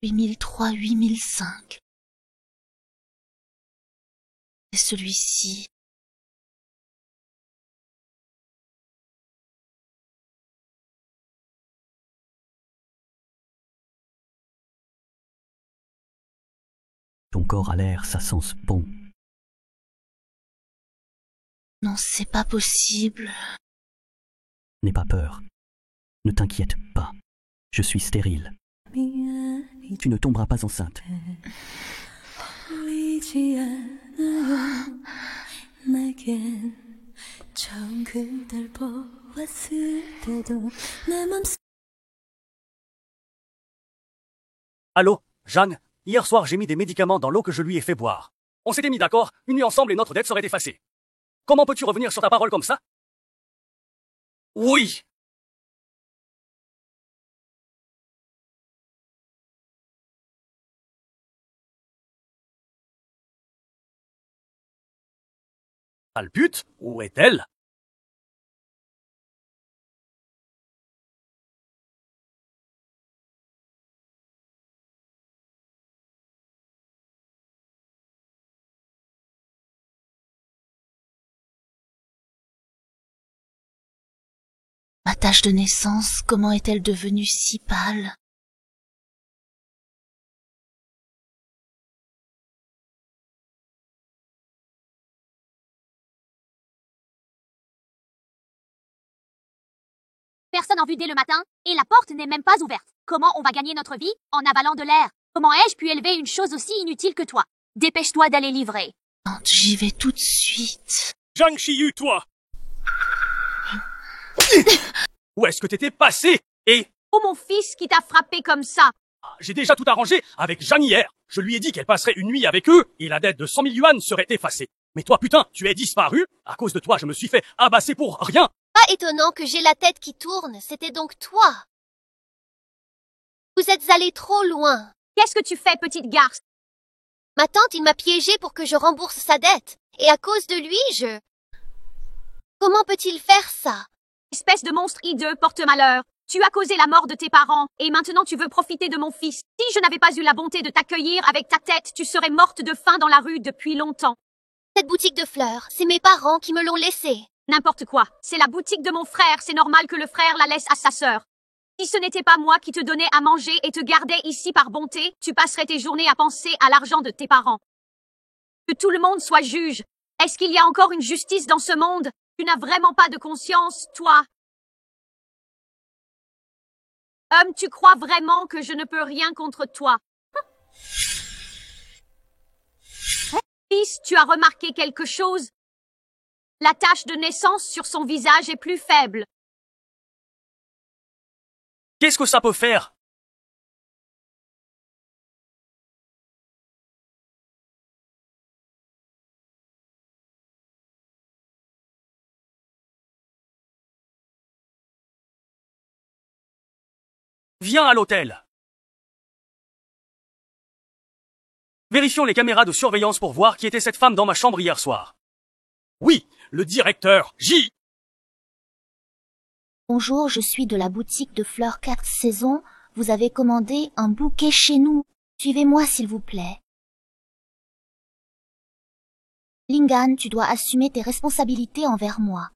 8003, 8005. C'est celui-ci. Ton corps a l'air, ça sent bon. Non, c'est pas possible. N'aie pas peur. Ne t'inquiète pas. Je suis stérile. Tu ne tomberas pas enceinte. Allô, Jeanne, hier soir j'ai mis des médicaments dans l'eau que je lui ai fait boire. On s'était mis d'accord, une nuit ensemble et notre dette serait effacée. Comment peux-tu revenir sur ta parole comme ça? Oui. Sale pute, où est-elle? Ma tache de naissance, comment est-elle devenue si pâle? Personne en vue dès le matin, et la porte n'est même pas ouverte. Comment on va gagner notre vie en avalant de l'air? Comment ai-je pu élever une chose aussi inutile que toi? Dépêche-toi d'aller livrer. Tante, j'y vais tout de suite. Zhang Xiyu, toi! Où est-ce que t'étais passé? Et Oh mon fils qui t'a frappé comme ça! j'ai déjà tout arrangé avec Jeanne hier. Je lui ai dit qu'elle passerait une nuit avec eux et la dette de 100 000 yuan serait effacée. Mais toi, putain, tu es disparu. À cause de toi, je me suis fait abasser pour rien. Pas étonnant que j'ai la tête qui tourne, c'était donc toi. Vous êtes allé trop loin. Qu'est-ce que tu fais, petite garce? Ma tante, il m'a piégé pour que je rembourse sa dette. Et à cause de lui, Comment peut-il faire ça? Espèce de monstre hideux, porte-malheur. Tu as causé la mort de tes parents, et maintenant tu veux profiter de mon fils. Si je n'avais pas eu la bonté de t'accueillir avec ta tête, tu serais morte de faim dans la rue depuis longtemps. Cette boutique de fleurs, c'est mes parents qui me l'ont laissée. N'importe quoi. C'est la boutique de mon frère, c'est normal que le frère la laisse à sa sœur. Si ce n'était pas moi qui te donnais à manger et te gardais ici par bonté, tu passerais tes journées à penser à l'argent de tes parents. Que tout le monde soit juge. Est-ce qu'il y a encore une justice dans ce monde? Tu n'as vraiment pas de conscience, toi. Tu crois vraiment que je ne peux rien contre toi? Fils, tu as remarqué quelque chose? La tache de naissance sur son visage est plus faible. Qu'est-ce que ça peut faire? Viens à l'hôtel. Vérifions les caméras de surveillance pour voir qui était cette femme dans ma chambre hier soir. Oui, le directeur, J. Bonjour, je suis de la boutique de fleurs 4 saisons. Vous avez commandé un bouquet chez nous. Suivez-moi, s'il vous plaît. Lingan, tu dois assumer tes responsabilités envers moi.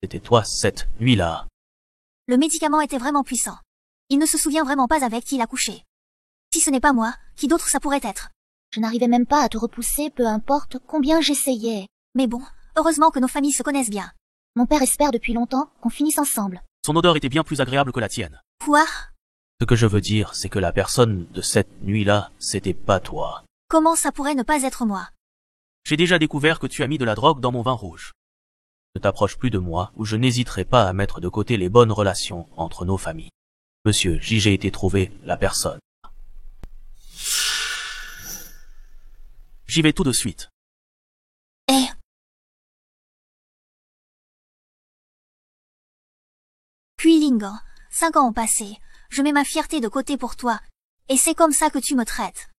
C'était toi cette nuit-là. Le médicament était vraiment puissant. Il ne se souvient vraiment pas avec qui il a couché. Si ce n'est pas moi, qui d'autre ça pourrait être? Je n'arrivais même pas à te repousser, peu importe combien j'essayais. Mais bon, heureusement que nos familles se connaissent bien. Mon père espère depuis longtemps qu'on finisse ensemble. Son odeur était bien plus agréable que la tienne. Quoi? Ce que je veux dire, c'est que la personne de cette nuit-là, c'était pas toi. Comment ça pourrait ne pas être moi? J'ai déjà découvert que tu as mis de la drogue dans mon vin rouge. Ne t'approche plus de moi ou je n'hésiterai pas à mettre de côté les bonnes relations entre nos familles. Monsieur, j'ai été trouvé la personne. J'y vais tout de suite. Eh. Puis Lingan, 5 ans ont passé, je mets ma fierté de côté pour toi, et c'est comme ça que tu me traites.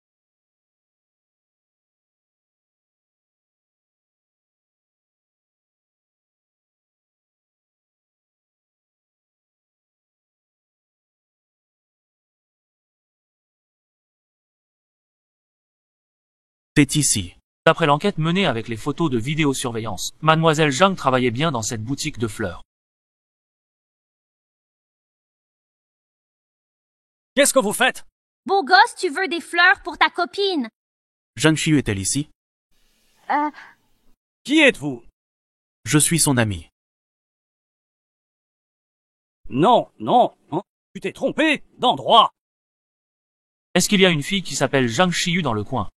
C'est ici. D'après l'enquête menée avec les photos de vidéosurveillance, Mademoiselle Zhang travaillait bien dans cette boutique de fleurs. Qu'est-ce que vous faites? Beau gosse, tu veux des fleurs pour ta copine? Zhang Xiyu est-elle ici? Qui êtes-vous? Je suis son ami. Non, non, hein, tu t'es trompé d'endroit. Est-ce qu'il y a une fille qui s'appelle Zhang Xiyu dans le coin?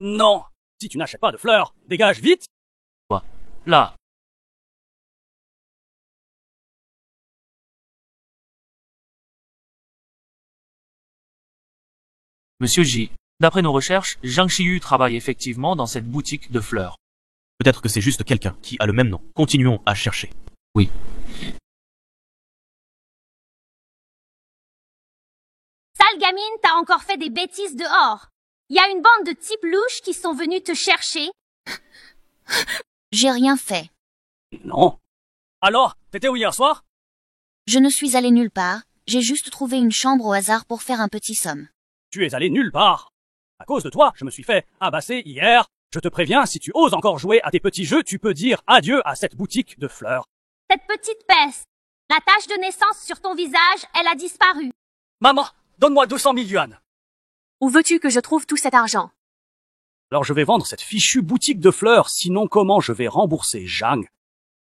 Non, si tu n'achètes pas de fleurs, dégage vite. Là. Monsieur J, d'après nos recherches, Zhang Xiyu travaille effectivement dans cette boutique de fleurs. Peut-être que c'est juste quelqu'un qui a le même nom. Continuons à chercher. Oui. Sale gamine, t'as encore fait des bêtises dehors. Il y a une bande de types louches qui sont venus te chercher. J'ai rien fait. Non. Alors, t'étais où hier soir? Je ne suis allé nulle part, j'ai juste trouvé une chambre au hasard pour faire un petit somme. Tu es allé nulle part. À cause de toi, je me suis fait abasser hier. Je te préviens, si tu oses encore jouer à tes petits jeux, tu peux dire adieu à cette boutique de fleurs. Cette petite peste. La tache de naissance sur ton visage, elle a disparu. Maman, donne-moi 200 000 yuan. Où veux-tu que je trouve tout cet argent? Alors je vais vendre cette fichue boutique de fleurs, sinon comment je vais rembourser Zhang?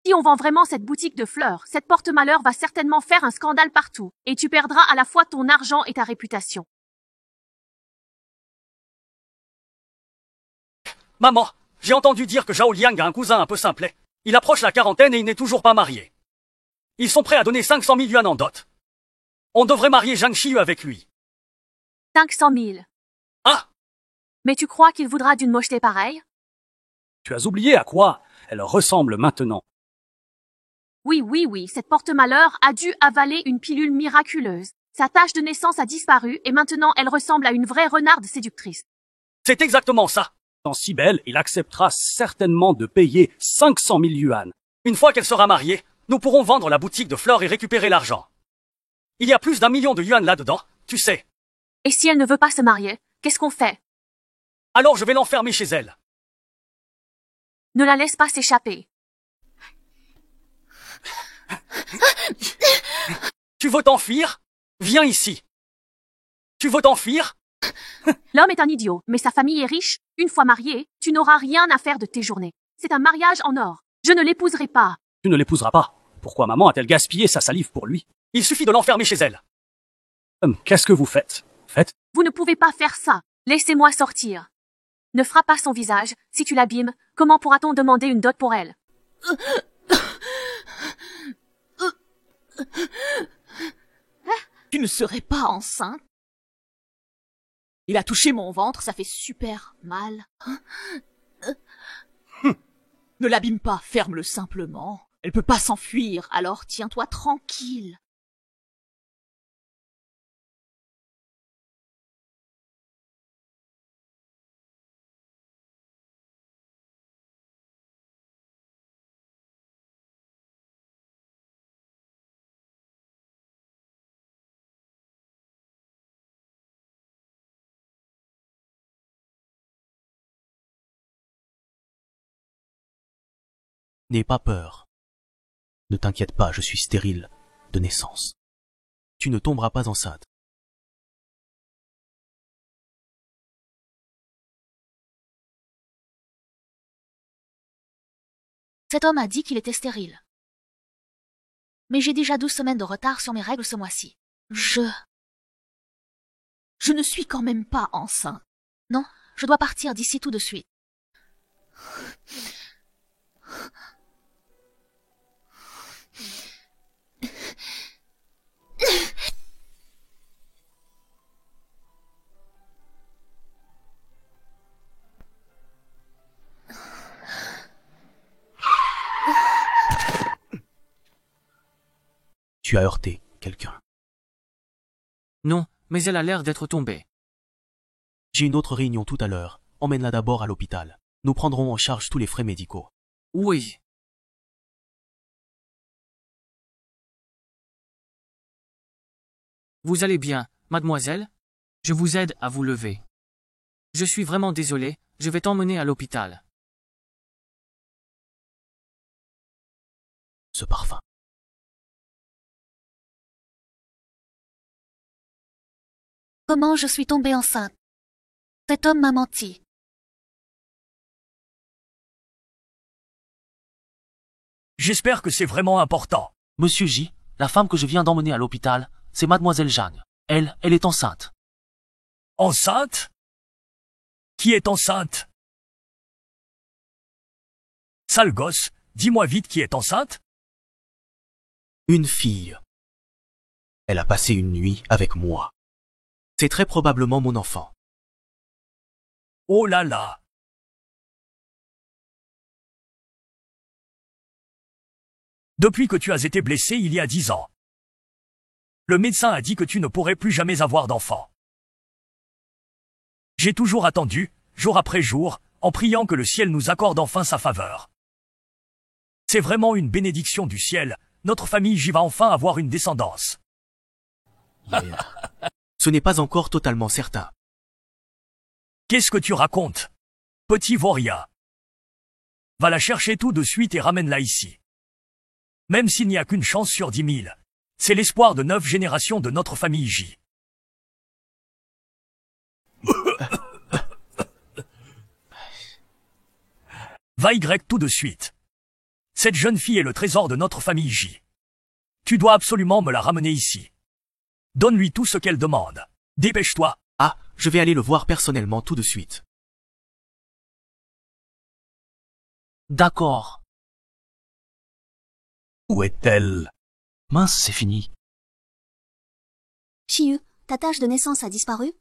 Si on vend vraiment cette boutique de fleurs, cette porte-malheur va certainement faire un scandale partout, et tu perdras à la fois ton argent et ta réputation. Maman, j'ai entendu dire que Zhao Liang a un cousin un peu simplet. Il approche la quarantaine et il n'est toujours pas marié. Ils sont prêts à donner 500 000 yuan en dot. On devrait marier Zhang Xiyu avec lui. 500 000. Ah! Mais tu crois qu'il voudra d'une mocheté pareille? Tu as oublié à quoi elle ressemble maintenant. Oui, cette porte-malheur a dû avaler une pilule miraculeuse. Sa tache de naissance a disparu et maintenant elle ressemble à une vraie renarde séductrice. C'est exactement ça. Tant si belle, il acceptera certainement de payer 500 000 yuan. Une fois qu'elle sera mariée, nous pourrons vendre la boutique de fleurs et récupérer l'argent. Il y a plus d'1 million de yuan là-dedans, tu sais. Et si elle ne veut pas se marier, qu'est-ce qu'on fait? Alors je vais l'enfermer chez elle. Ne la laisse pas s'échapper. Tu veux t'enfuir? Viens ici. Tu veux t'enfuir? L'homme est un idiot, mais sa famille est riche. Une fois marié, tu n'auras rien à faire de tes journées. C'est un mariage en or. Je ne l'épouserai pas. Tu ne l'épouseras pas. Pourquoi maman a-t-elle gaspillé sa salive pour lui? Il suffit de l'enfermer chez elle. Qu'est-ce que vous faites? Vous ne pouvez pas faire ça. Laissez-moi sortir. Ne frappe pas son visage. Si tu l'abîmes, comment pourra-t-on demander une dot pour elle? Tu ne serais pas enceinte? Il a touché mon ventre, ça fait super mal. Ne l'abîme pas, ferme-le simplement. Elle peut pas s'enfuir, alors tiens-toi tranquille. N'aie pas peur. Ne t'inquiète pas, je suis stérile de naissance. Tu ne tomberas pas enceinte. Cet homme a dit qu'il était stérile. Mais j'ai déjà 12 semaines de retard sur mes règles ce mois-ci. Je ne suis quand même pas enceinte. Non, je dois partir d'ici tout de suite. Tu as heurté quelqu'un. Non, mais elle a l'air d'être tombée. J'ai une autre réunion tout à l'heure. Emmène-la d'abord à l'hôpital. Nous prendrons en charge tous les frais médicaux. Oui. Vous allez bien, mademoiselle? Je vous aide à vous lever. Je suis vraiment désolé, je vais t'emmener à l'hôpital. Ce parfum. Comment je suis tombée enceinte? Cet homme m'a menti. J'espère que c'est vraiment important. Monsieur J, la femme que je viens d'emmener à l'hôpital, c'est mademoiselle Zhang. Elle est enceinte. Enceinte? Qui est enceinte? Sale gosse, dis-moi vite qui est enceinte? Une fille. Elle a passé une nuit avec moi. C'est très probablement mon enfant. Oh là là! Depuis que tu as été blessé il y a 10 ans. Le médecin a dit que tu ne pourrais plus jamais avoir d'enfant. J'ai toujours attendu, jour après jour, en priant que le ciel nous accorde enfin sa faveur. C'est vraiment une bénédiction du ciel, notre famille J va enfin avoir une descendance. Ce n'est pas encore totalement certain. Qu'est-ce que tu racontes? Petit vaurien. Va la chercher tout de suite et ramène-la ici. Même s'il n'y a qu'une chance sur 10 000. C'est l'espoir de 9 générations de notre famille J. Va Y tout de suite. Cette jeune fille est le trésor de notre famille J. Tu dois absolument me la ramener ici. Donne-lui tout ce qu'elle demande. Dépêche-toi. Ah, je vais aller le voir personnellement tout de suite. D'accord. Où est-elle? Mince, c'est fini. Shiyu, ta tâche de naissance a disparu?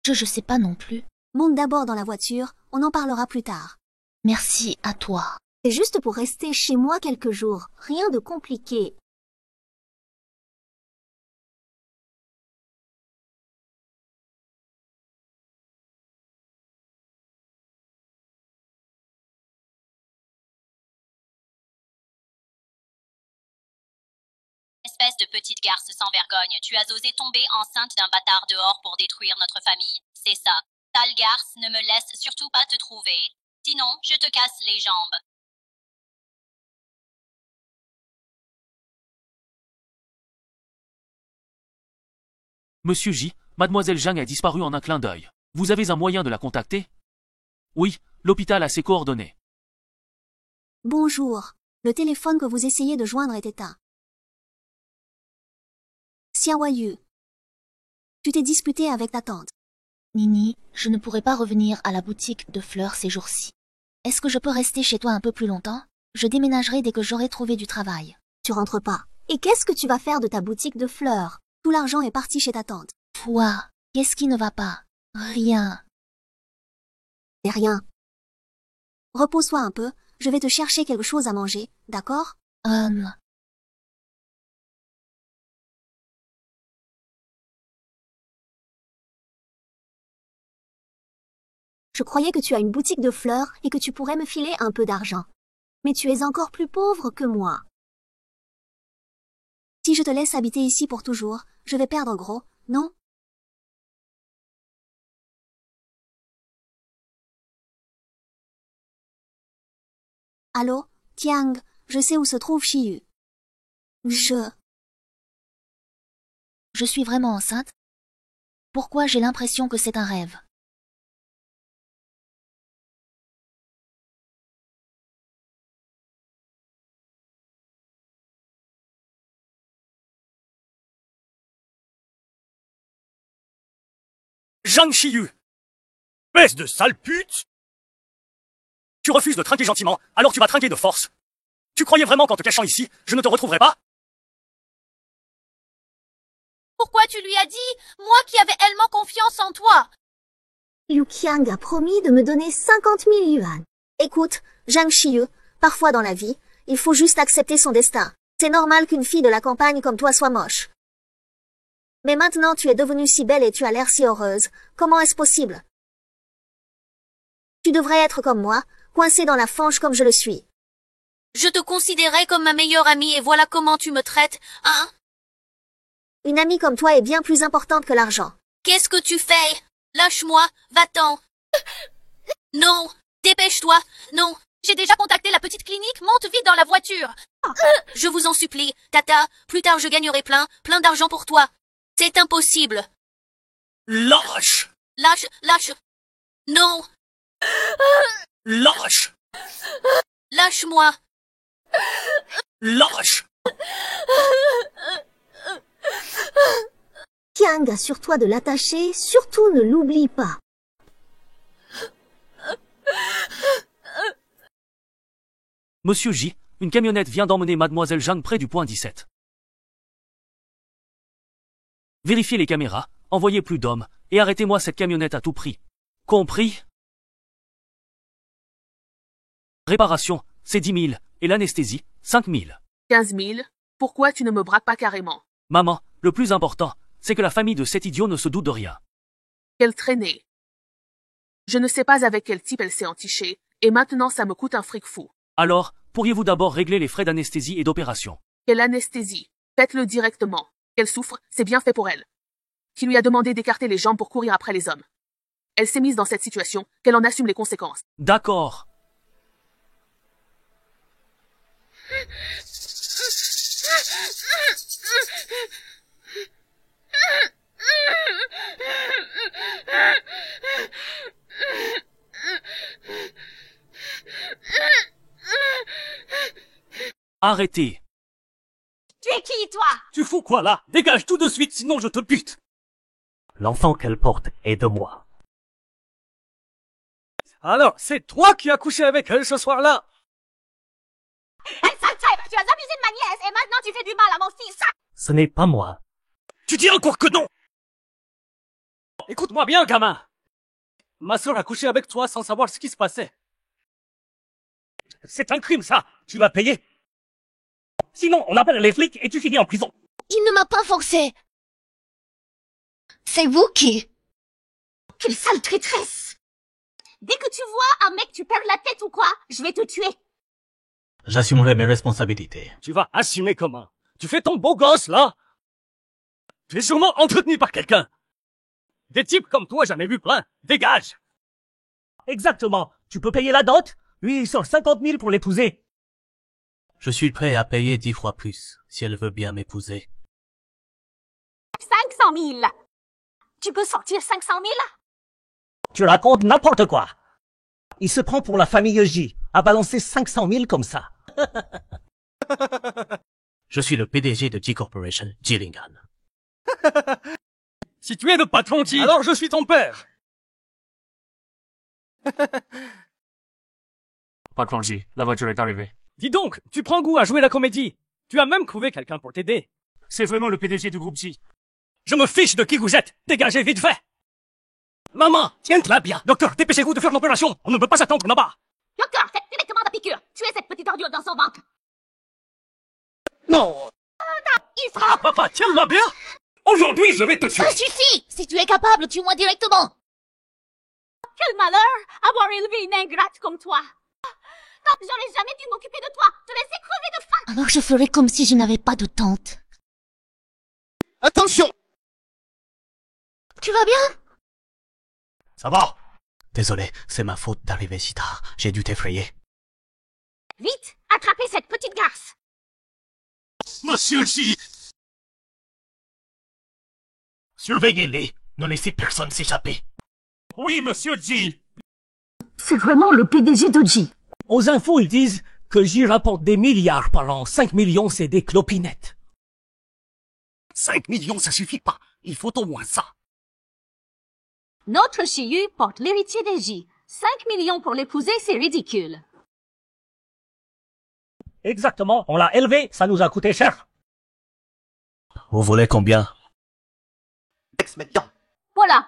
Je sais pas non plus. Monte d'abord dans la voiture, on en parlera plus tard. Merci à toi. C'est juste pour rester chez moi quelques jours. Rien de compliqué. Espèce de petite garce sans vergogne, tu as osé tomber enceinte d'un bâtard dehors pour détruire notre famille. C'est ça. Sale garce, ne me laisse surtout pas te trouver. Sinon, je te casse les jambes. Monsieur J, mademoiselle Zhang a disparu en un clin d'œil. Vous avez un moyen de la contacter? Oui, l'hôpital a ses coordonnées. Bonjour. Le téléphone que vous essayez de joindre est éteint. Xiaoyu. Tu t'es disputé avec ta tante. Nini, je ne pourrai pas revenir à la boutique de fleurs ces jours-ci. Est-ce que je peux rester chez toi un peu plus longtemps? Je déménagerai dès que j'aurai trouvé du travail. Tu rentres pas. Et qu'est-ce que tu vas faire de ta boutique de fleurs? Tout l'argent est parti chez ta tante. Toi, qu'est-ce qui ne va pas? Rien. C'est rien. Repose-toi un peu, je vais te chercher quelque chose à manger, d'accord? Je croyais que tu as une boutique de fleurs et que tu pourrais me filer un peu d'argent. Mais tu es encore plus pauvre que moi. Si je te laisse habiter ici pour toujours, je vais perdre gros, non? Allô, Tiang, je sais où se trouve Shiyu. Je suis vraiment enceinte? Pourquoi j'ai l'impression que c'est un rêve? Zhang Shiyu! Espèce de sale pute! Tu refuses de trinquer gentiment, alors tu vas trinquer de force. Tu croyais vraiment qu'en te cachant ici, je ne te retrouverais pas? Pourquoi tu lui as dit? Moi qui avais tellement confiance en toi. Liu Qiang a promis de me donner 50 000 yuan. Écoute, Zhang Shiyu, parfois dans la vie, il faut juste accepter son destin. C'est normal qu'une fille de la campagne comme toi soit moche. Mais maintenant tu es devenue si belle et tu as l'air si heureuse. Comment est-ce possible? Tu devrais être comme moi, coincée dans la fange comme je le suis. Je te considérais comme ma meilleure amie et voilà comment tu me traites, hein? Une amie comme toi est bien plus importante que l'argent. Qu'est-ce que tu fais? Lâche-moi, va-t'en. Non, dépêche-toi, non. J'ai déjà contacté la petite clinique, monte vite dans la voiture. Je vous en supplie, Tata, plus tard je gagnerai plein d'argent pour toi. C'est impossible. Lâche! Lâche, lâche. Non. Lâche! Lâche-moi. Lâche! Tiang, assure-toi de l'attacher, surtout ne l'oublie pas. Monsieur J, une camionnette vient d'emmener Mademoiselle Zhang près du point 17. Vérifiez les caméras, envoyez plus d'hommes, et arrêtez-moi cette camionnette à tout prix. Compris? Réparation, c'est 10 000, et l'anesthésie, 5 000. 15 000. Pourquoi tu ne me braques pas carrément? Maman, le plus important, c'est que la famille de cet idiot ne se doute de rien. Quelle traînée. Je ne sais pas avec quel type elle s'est entichée, et maintenant ça me coûte un fric fou. Alors, pourriez-vous d'abord régler les frais d'anesthésie et d'opération? Quelle anesthésie? Faites-le directement. Qu'elle souffre, c'est bien fait pour elle. Qui lui a demandé d'écarter les jambes pour courir après les hommes? Elle s'est mise dans cette situation, qu'elle en assume les conséquences. D'accord. Arrêtez. Tu es qui, toi? Tu fous quoi là? Dégage tout de suite, sinon je te bute. L'enfant qu'elle porte est de moi. Alors, c'est toi qui as couché avec elle ce soir-là? Hey, sale type, tu as abusé de ma nièce et maintenant tu fais du mal à mon fils. Ce n'est pas moi. Tu dis encore que non? Écoute-moi bien, gamin. Ma sœur a couché avec toi sans savoir ce qui se passait. C'est un crime, ça. Tu vas payer. Sinon, on appelle les flics et tu finis en prison. Il ne m'a pas forcé. C'est vous qui... Quelle sale traîtresse. Dès que tu vois un mec, tu perds la tête ou quoi? Je vais te tuer. J'assumerai mes responsabilités. Tu vas assumer comment? Tu fais ton beau gosse, là? Tu es sûrement entretenu par quelqu'un. Des types comme toi, j'en ai vu plein. Dégage. Exactement. Tu peux payer la dot? Lui, il sort 50 000 pour l'épouser. Je suis prêt à payer 10 fois plus, si elle veut bien m'épouser. 500 000. Tu peux sortir 500 000? Tu racontes n'importe quoi. Il se prend pour la famille J, à balancer 500 000 comme ça. Je suis le PDG de J Corporation, Gillingham. Si tu es le patron J, alors je suis ton père. Patron J, la voiture est arrivée. Dis donc, tu prends goût à jouer la comédie. Tu as même trouvé quelqu'un pour t'aider. C'est vraiment le PDG du groupe J. Je me fiche de qui vous êtes. Dégagez vite fait. Maman, tiens-toi bien. Docteur, dépêchez-vous de faire l'opération. On ne peut pas attendre là-bas. Docteur, faites directement la piqûre. Tuez cette petite ordure dans son ventre. Non. Il sera... Papa, tiens-la bien. Aujourd'hui, je vais te tuer. Ça suffit. Si tu es capable, tue-moi directement. Quel malheur, avoir élevé une ingrate comme toi. J'aurais jamais dû m'occuper de toi, te laisser crever de faim. Alors je ferai comme si je n'avais pas de tante. Attention. Tu vas bien? Ça va? Désolé, c'est ma faute d'arriver si tard. J'ai dû t'effrayer. Vite, attrapez cette petite garce. Monsieur J. Surveillez-les. Ne laissez personne s'échapper. Oui, monsieur J. C'est vraiment le PDG de J. Aux infos, ils disent que J rapporte des milliards par an. 5 millions, c'est des clopinettes. 5 millions, ça suffit pas. Il faut au moins ça. Notre Chiyu porte l'héritier des J. 5 millions pour l'épouser, c'est ridicule. Exactement. On l'a élevé, ça nous a coûté cher. Vous voulez combien? Voilà.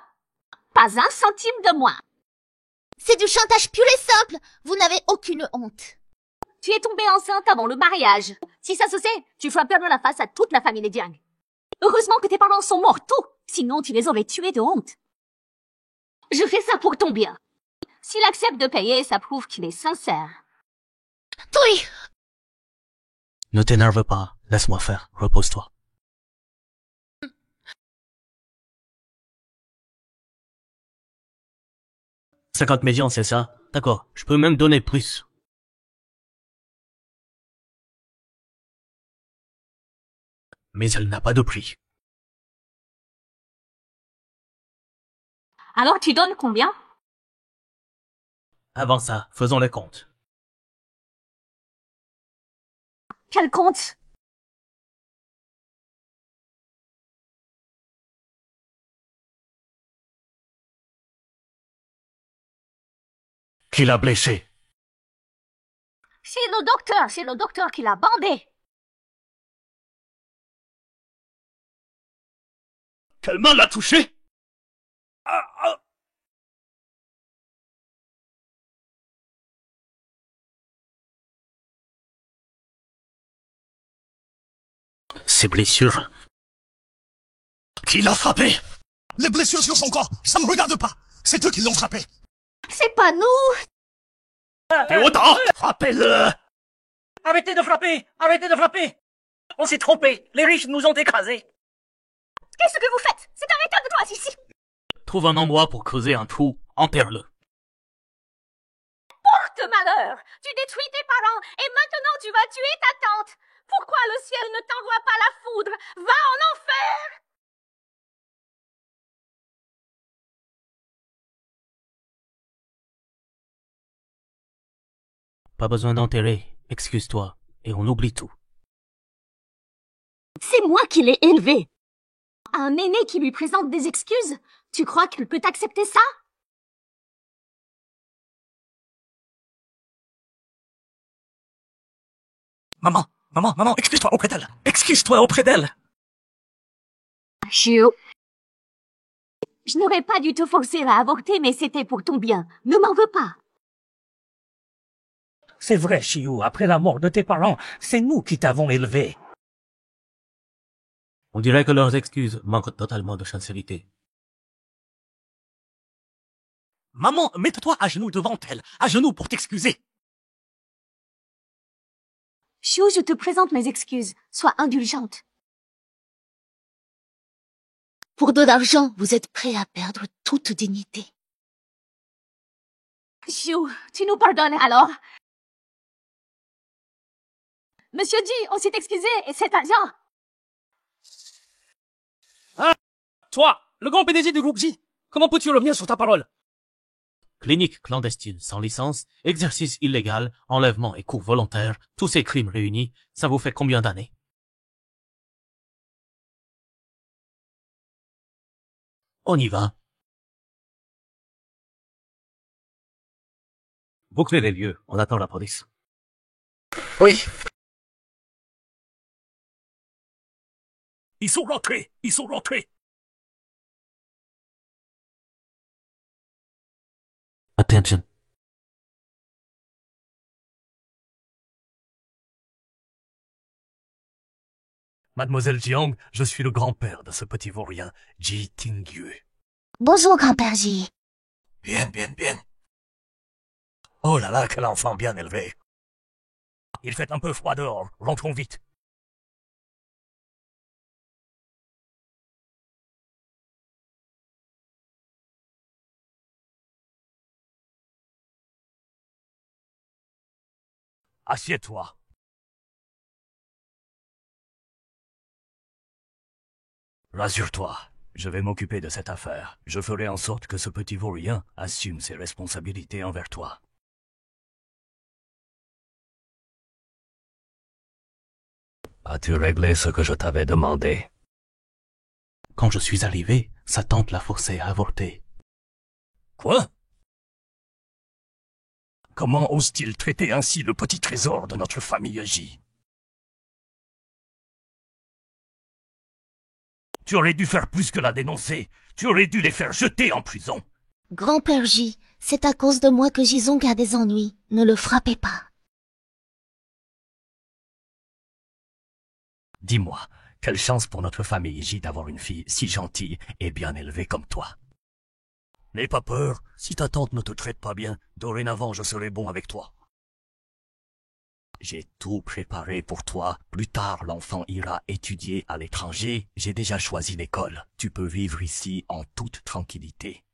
Pas un centime de moins. C'est du chantage pur et simple. Vous n'avez aucune honte. Tu es tombée enceinte avant le mariage. Si ça se sait, tu feras perdre la face à toute la famille des Jiang. Heureusement que tes parents sont morts tous, sinon tu les aurais tués de honte. Je fais ça pour ton bien. S'il accepte de payer, ça prouve qu'il est sincère. Oui. Ne t'énerve pas, laisse-moi faire, repose-toi. 50 millions, c'est ça? D'accord, je peux même donner plus. Mais elle n'a pas de prix. Alors tu donnes combien? Avant ça, faisons les comptes. Quel compte? Qui l'a blessé? C'est le docteur qui l'a bandé. Quelle main l'a touché? Ces blessures. Qui l'a frappé? Les blessures sur son corps, ça me regarde pas. C'est eux qui l'ont frappé. C'est pas nous. Théodore, frappez-le! Arrêtez de frapper! Arrêtez de frapper! On s'est trompé. Les riches nous ont écrasés. Qu'est-ce que vous faites? C'est un état de droit ici. Trouve un endroit pour creuser un trou, enterre-le. Porte malheur! Tu détruis tes parents et maintenant tu vas tuer ta tante. Pourquoi le ciel ne t'envoie pas la foudre? Va en enfer! Pas besoin d'enterrer, excuse-toi, et on oublie tout. C'est moi qui l'ai élevé. Un aîné qui lui présente des excuses? Tu crois qu'elle peut accepter ça? Maman, excuse-toi auprès d'elle. Excuse-toi auprès d'elle. Chio. Je n'aurais pas dû te forcer à avorter, mais c'était pour ton bien. Ne m'en veux pas. C'est vrai, Chiou, après la mort de tes parents, c'est nous qui t'avons élevé. On dirait que leurs excuses manquent totalement de sincérité. Maman, mets-toi à genoux devant elle, à genoux pour t'excuser. Chio, je te présente mes excuses. Sois indulgente. Pour de l'argent, vous êtes prêt à perdre toute dignité. Chio, tu nous pardonnes alors? Monsieur Ji, on s'est excusé et c'est argent. Ah, toi, le grand PDG du groupe J, comment peux-tu revenir sur ta parole? Clinique clandestine sans licence, exercice illégal, enlèvement et coup volontaire, tous ces crimes réunis, ça vous fait combien d'années? On y va. Bouclez les lieux, on attend la police. Oui. Ils sont rentrés. Attention. Mademoiselle Jiang, je suis le grand-père de ce petit vaurien, Ji Tingyu. Bonjour, grand-père Ji. Bien. Oh là là, quel enfant bien élevé. Il fait un peu froid dehors, rentrons vite. Assieds-toi. Rassure-toi, je vais m'occuper de cette affaire. Je ferai en sorte que ce petit vaurien assume ses responsabilités envers toi. As-tu réglé ce que je t'avais demandé? Quand je suis arrivé, sa tante l'a forcé à avorter. Quoi? Comment ose-t-il traiter ainsi le petit trésor de notre famille J? Tu aurais dû faire plus que la dénoncer. Tu aurais dû les faire jeter en prison. Grand-père J, c'est à cause de moi que Jizong a des ennuis. Ne le frappez pas. Dis-moi, quelle chance pour notre famille J d'avoir une fille si gentille et bien élevée comme toi. N'aie pas peur, si ta tante ne te traite pas bien, dorénavant je serai bon avec toi. J'ai tout préparé pour toi. Plus tard, l'enfant ira étudier à l'étranger. J'ai déjà choisi l'école. Tu peux vivre ici en toute tranquillité.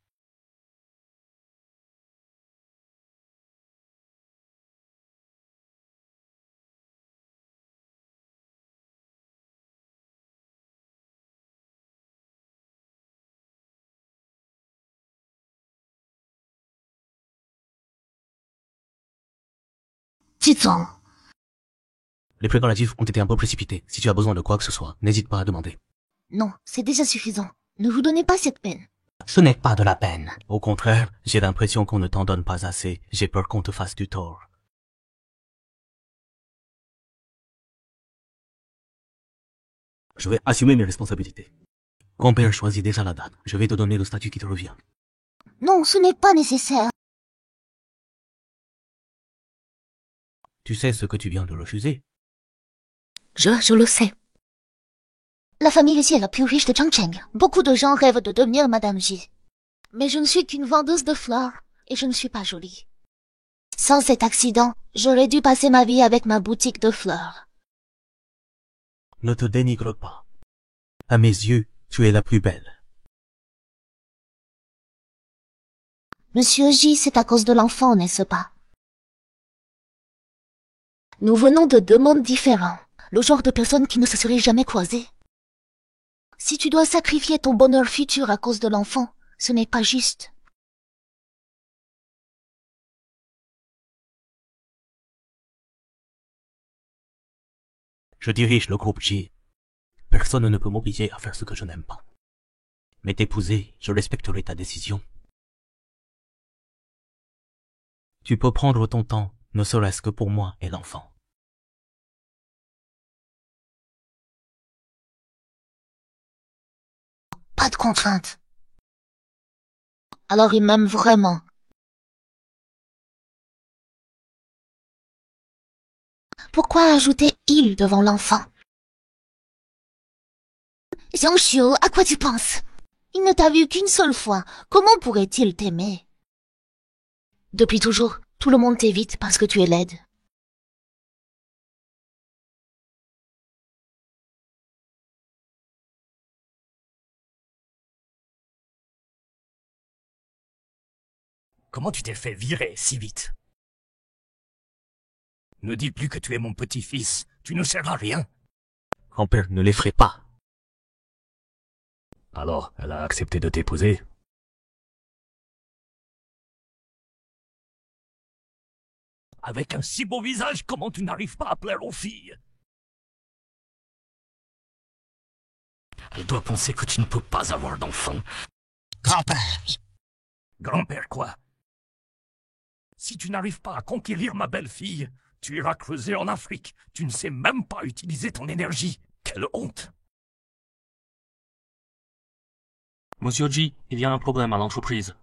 Titan. Les préparatifs ont été un peu précipités. Si tu as besoin de quoi que ce soit, n'hésite pas à demander. Non, c'est déjà suffisant. Ne vous donnez pas cette peine. Ce n'est pas de la peine. Au contraire, j'ai l'impression qu'on ne t'en donne pas assez. J'ai peur qu'on te fasse du tort. Je vais assumer mes responsabilités. Grand-père choisit déjà la date. Je vais te donner le statut qui te revient. Non, ce n'est pas nécessaire. Tu sais ce que tu viens de refuser? Je le sais. La famille ici est la plus riche de Changcheng. Beaucoup de gens rêvent de devenir Madame J. Mais je ne suis qu'une vendeuse de fleurs, et je ne suis pas jolie. Sans cet accident, j'aurais dû passer ma vie avec ma boutique de fleurs. Ne te dénigre pas. À mes yeux, tu es la plus belle. Monsieur J, c'est à cause de l'enfant, n'est-ce pas? Nous venons de deux mondes différents. Le genre de personnes qui ne se seraient jamais croisées. Si tu dois sacrifier ton bonheur futur à cause de l'enfant, ce n'est pas juste. Je dirige le groupe J. Personne ne peut m'obliger à faire ce que je n'aime pas. Mais t'épouser, je respecterai ta décision. Tu peux prendre ton temps, ne serait-ce que pour moi et l'enfant. Pas de contrainte. Alors il m'aime vraiment. Pourquoi ajouter « il » devant l'enfant? Xiangxiu, à quoi tu penses? Il ne t'a vu qu'une seule fois. Comment pourrait-il t'aimer? Depuis toujours, tout le monde t'évite parce que tu es laide. Comment tu t'es fait virer si vite? Ne dis plus que tu es mon petit-fils. Tu ne sers à rien. Grand-père, ne l'effraie pas. Alors, elle a accepté de t'épouser? Avec un si beau visage, comment tu n'arrives pas à plaire aux filles? Elle doit penser que tu ne peux pas avoir d'enfant. Grand-père! Grand-père quoi? Si tu n'arrives pas à conquérir ma belle-fille, tu iras creuser en Afrique. Tu ne sais même pas utiliser ton énergie. Quelle honte! Monsieur J, il y a un problème à l'entreprise.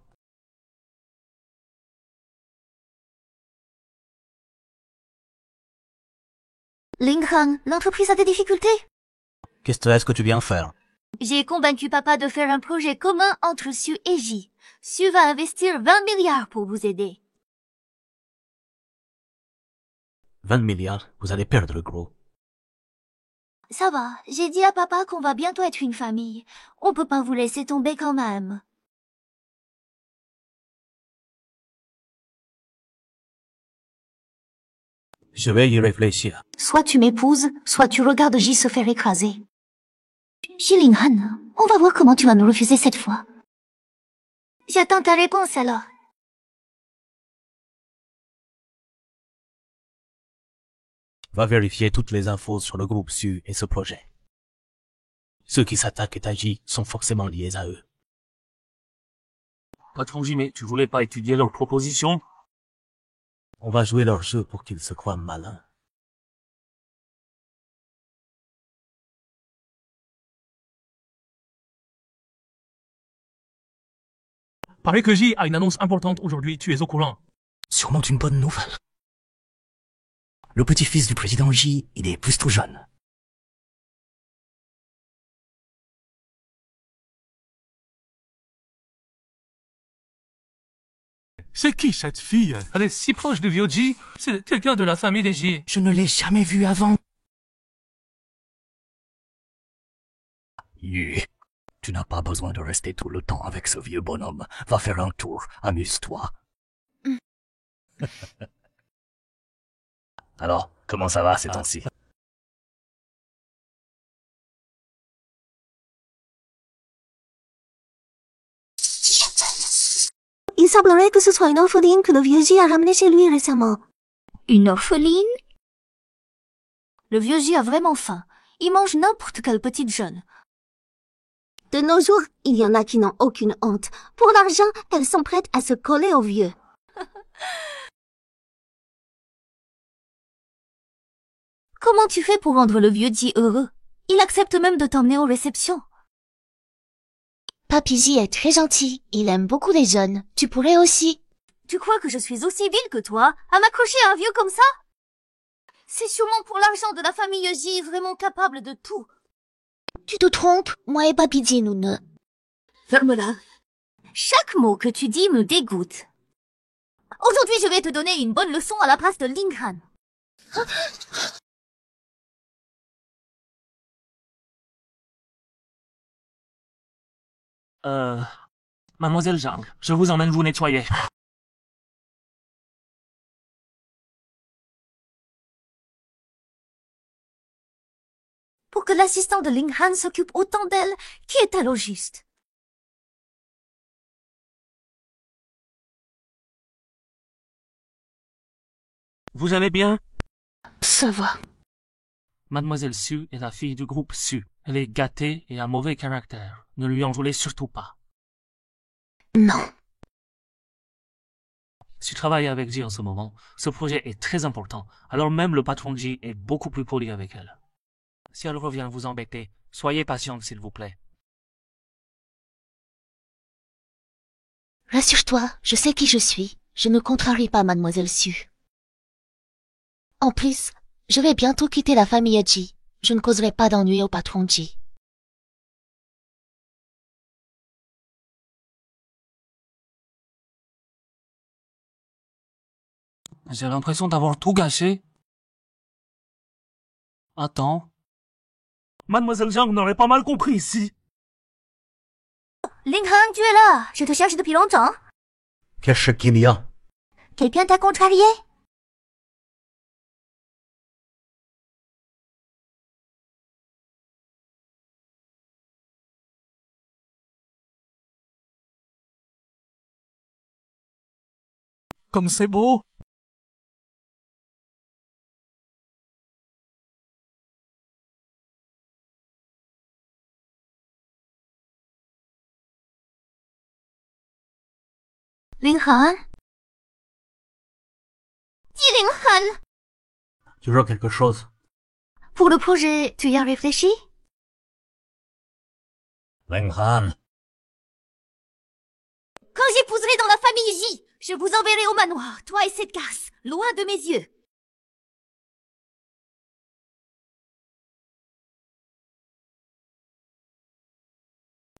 Ling Han, l'entreprise a des difficultés? Qu'est-ce que tu viens faire? J'ai convaincu papa de faire un projet commun entre Su et J. Su va investir 20 milliards pour vous aider. 20 milliards, vous allez perdre, gros. Ça va, j'ai dit à papa qu'on va bientôt être une famille. On peut pas vous laisser tomber quand même. Je vais y réfléchir. Soit tu m'épouses, soit tu regardes J se faire écraser. Ling Han, on va voir comment tu vas nous refuser cette fois. J'attends ta réponse alors. Va vérifier toutes les infos sur le groupe Su et ce projet. Ceux qui s'attaquent à J sont forcément liés à eux. Patron J, mais tu voulais pas étudier leurs propositions? On va jouer leur jeu pour qu'ils se croient malins. Paraît que J a une annonce importante aujourd'hui, tu es au courant. Sûrement une bonne nouvelle. Le petit-fils du président J, il est plus tout jeune. C'est qui cette fille? Elle est si proche de vieux J, c'est quelqu'un de la famille des J. Je ne l'ai jamais vue avant. Yu, tu n'as pas besoin de rester tout le temps avec ce vieux bonhomme. Va faire un tour, amuse-toi. Alors, comment ça va ces temps-ci? Il semblerait que ce soit une orpheline que le vieux J a ramenée chez lui récemment. Une orpheline? Le vieux J a vraiment faim. Il mange n'importe quelle petite jeune. De nos jours, il y en a qui n'ont aucune honte. Pour l'argent, elles sont prêtes à se coller au vieux. Comment tu fais pour rendre le vieux J heureux? Il accepte même de t'emmener aux réceptions. Papy J est très gentil. Il aime beaucoup les jeunes. Tu pourrais aussi. Tu crois que je suis aussi vile que toi, à m'accrocher à un vieux comme ça? C'est sûrement pour l'argent de la famille J, vraiment capable de tout. Tu te trompes, moi et Papy J, nous ne... Ferme-la. Chaque mot que tu dis me dégoûte. Aujourd'hui, je vais te donner une bonne leçon à la place de Linghan. Mademoiselle Zhang, je vous emmène vous nettoyer. Pour que l'assistant de Linghan s'occupe autant d'elle, qui est-elle au juste? Vous allez bien? Ça va. Mademoiselle Su est la fille du groupe Su. Elle est gâtée et a mauvais caractère. Ne lui en voulez surtout pas. Non. Si je travaille avec J en ce moment, ce projet est très important, alors même le patron J est beaucoup plus poli avec elle. Si elle revient vous embêter, soyez patiente s'il vous plaît. Rassure-toi, je sais qui je suis. Je ne contrarie pas Mademoiselle Su. En plus, je vais bientôt quitter la famille J. Je ne causerai pas d'ennui au patron J. J'ai l'impression d'avoir tout gâché. Attends. Mademoiselle Zhang n'aurait pas mal compris ici. Linghan, tu es là. Je te cherche depuis longtemps. Qu'est-ce qu'il y a? Quelqu'un t'a contrarié? Comme c'est beau. Linghan? Dis Linghan! Toujours quelque chose. Pour le projet, tu y as réfléchi? Linghan. Quand j'épouserai dans la famille J, je vous enverrai au manoir, toi et cette casse, loin de mes yeux.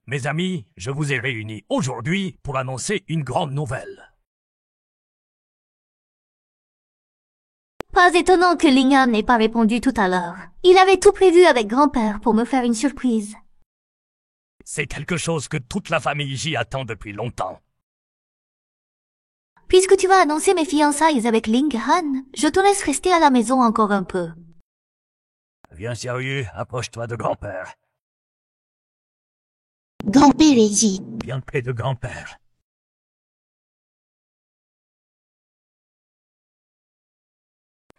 Mes amis, je vous ai réunis aujourd'hui pour annoncer une grande nouvelle. Pas étonnant que Linghan n'ait pas répondu tout à l'heure. Il avait tout prévu avec grand-père pour me faire une surprise. C'est quelque chose que toute la famille J attend depuis longtemps. Puisque tu vas annoncer mes fiançailles avec Linghan, je te laisse rester à la maison encore un peu. Viens, Xiaoyu, approche-toi de grand-père. Grand-père et J. Viens près de grand-père.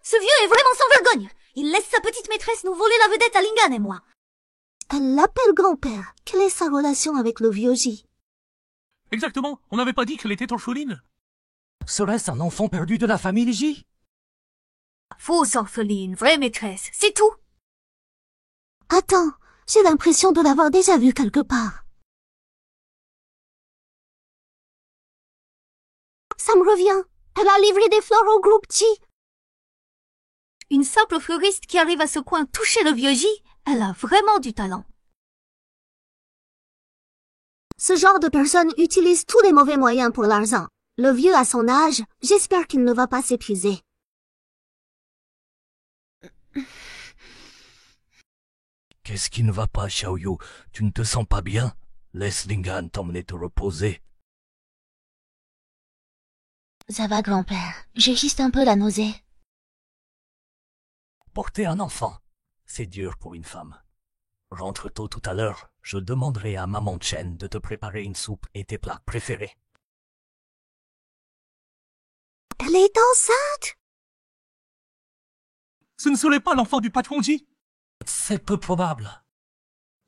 Ce vieux est vraiment sans vergogne. Il laisse sa petite maîtresse nous voler la vedette à Linghan et moi. Elle l'appelle grand-père. Quelle est sa relation avec le vieux J? Exactement, on n'avait pas dit qu'elle était orpheline. Serait-ce un enfant perdu de la famille J? Fausse orpheline, vraie maîtresse, c'est tout. Attends, j'ai l'impression de l'avoir déjà vue quelque part. Ça me revient. Elle a livré des fleurs au groupe J. Une simple fleuriste qui arrive à ce coin toucher le vieux J, elle a vraiment du talent. Ce genre de personne utilise tous les mauvais moyens pour l'argent. Le vieux à son âge, j'espère qu'il ne va pas s'épuiser. Qu'est-ce qui ne va pas, Xiaoyu? Tu ne te sens pas bien? Laisse Linghan t'emmener te reposer. Ça va, grand-père. J'ai juste un peu la nausée. Porter un enfant, c'est dur pour une femme. Rentre tôt tout à l'heure, je demanderai à maman Chen de te préparer une soupe et tes plats préférés. Elle est enceinte? Ce ne serait pas l'enfant du patron G? C'est peu probable.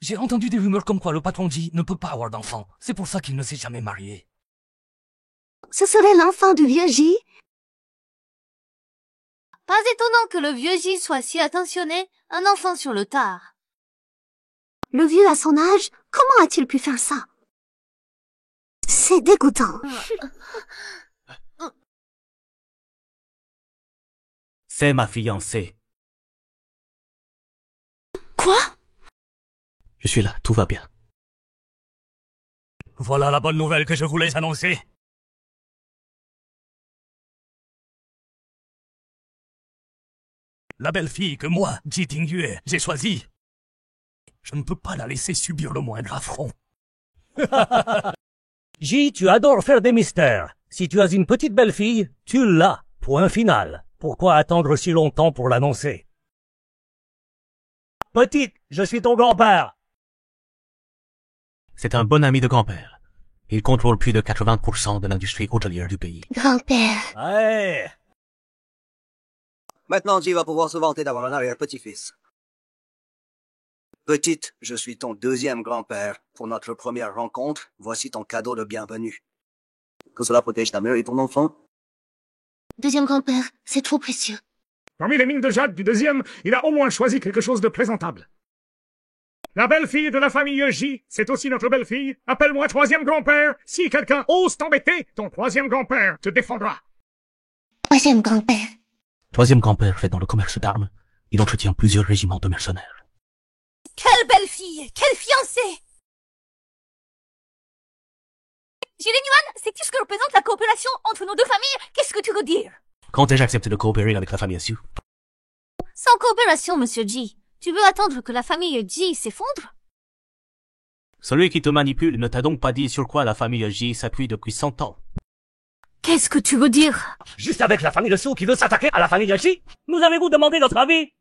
J'ai entendu des rumeurs comme quoi le patron G ne peut pas avoir d'enfant. C'est pour ça qu'il ne s'est jamais marié. Ce serait l'enfant du vieux J? Pas étonnant que le vieux J soit si attentionné, un enfant sur le tard. Le vieux à son âge, comment a-t-il pu faire ça? C'est dégoûtant. C'est ma fiancée. Quoi? Je suis là, tout va bien. Voilà la bonne nouvelle que je voulais annoncer. La belle fille que moi, Ji Tingyue, j'ai choisie. Je ne peux pas la laisser subir le moindre affront. Ji, tu adores faire des mystères. Si tu as une petite belle-fille, tu l'as. Point final. Pourquoi attendre si longtemps pour l'annoncer? Petite, je suis ton grand-père. C'est un bon ami de grand-père. Il contrôle plus de 80% de l'industrie hôtelière du pays. Grand-père. Ouais. Maintenant, Ji va pouvoir se vanter d'avoir un arrière-petit-fils. Petite, je suis ton deuxième grand-père. Pour notre première rencontre, voici ton cadeau de bienvenue. Que cela protège ta mère et ton enfant. Deuxième grand-père, c'est trop précieux. Parmi les mines de jade du deuxième, il a au moins choisi quelque chose de présentable. La belle-fille de la famille J, c'est aussi notre belle-fille. Appelle-moi troisième grand-père. Si quelqu'un ose t'embêter, ton troisième grand-père te défendra. Troisième grand-père. Troisième grand-père fait dans le commerce d'armes. Il entretient plusieurs régiments de mercenaires. Quelle belle fille! Quelle fiancée! Yuan, sais-tu ce que représente la coopération entre nos deux familles? Qu'est-ce que tu veux dire? Quand ai-je accepté de coopérer avec la famille Sioux? Sans coopération, monsieur J. Tu veux attendre que la famille J s'effondre? Celui qui te manipule ne t'a donc pas dit sur quoi la famille J s'appuie depuis 100 ans. Qu'est-ce que tu veux dire? Juste avec la famille de Sou qui veut s'attaquer à la famille J? Nous avez-vous demandé notre avis?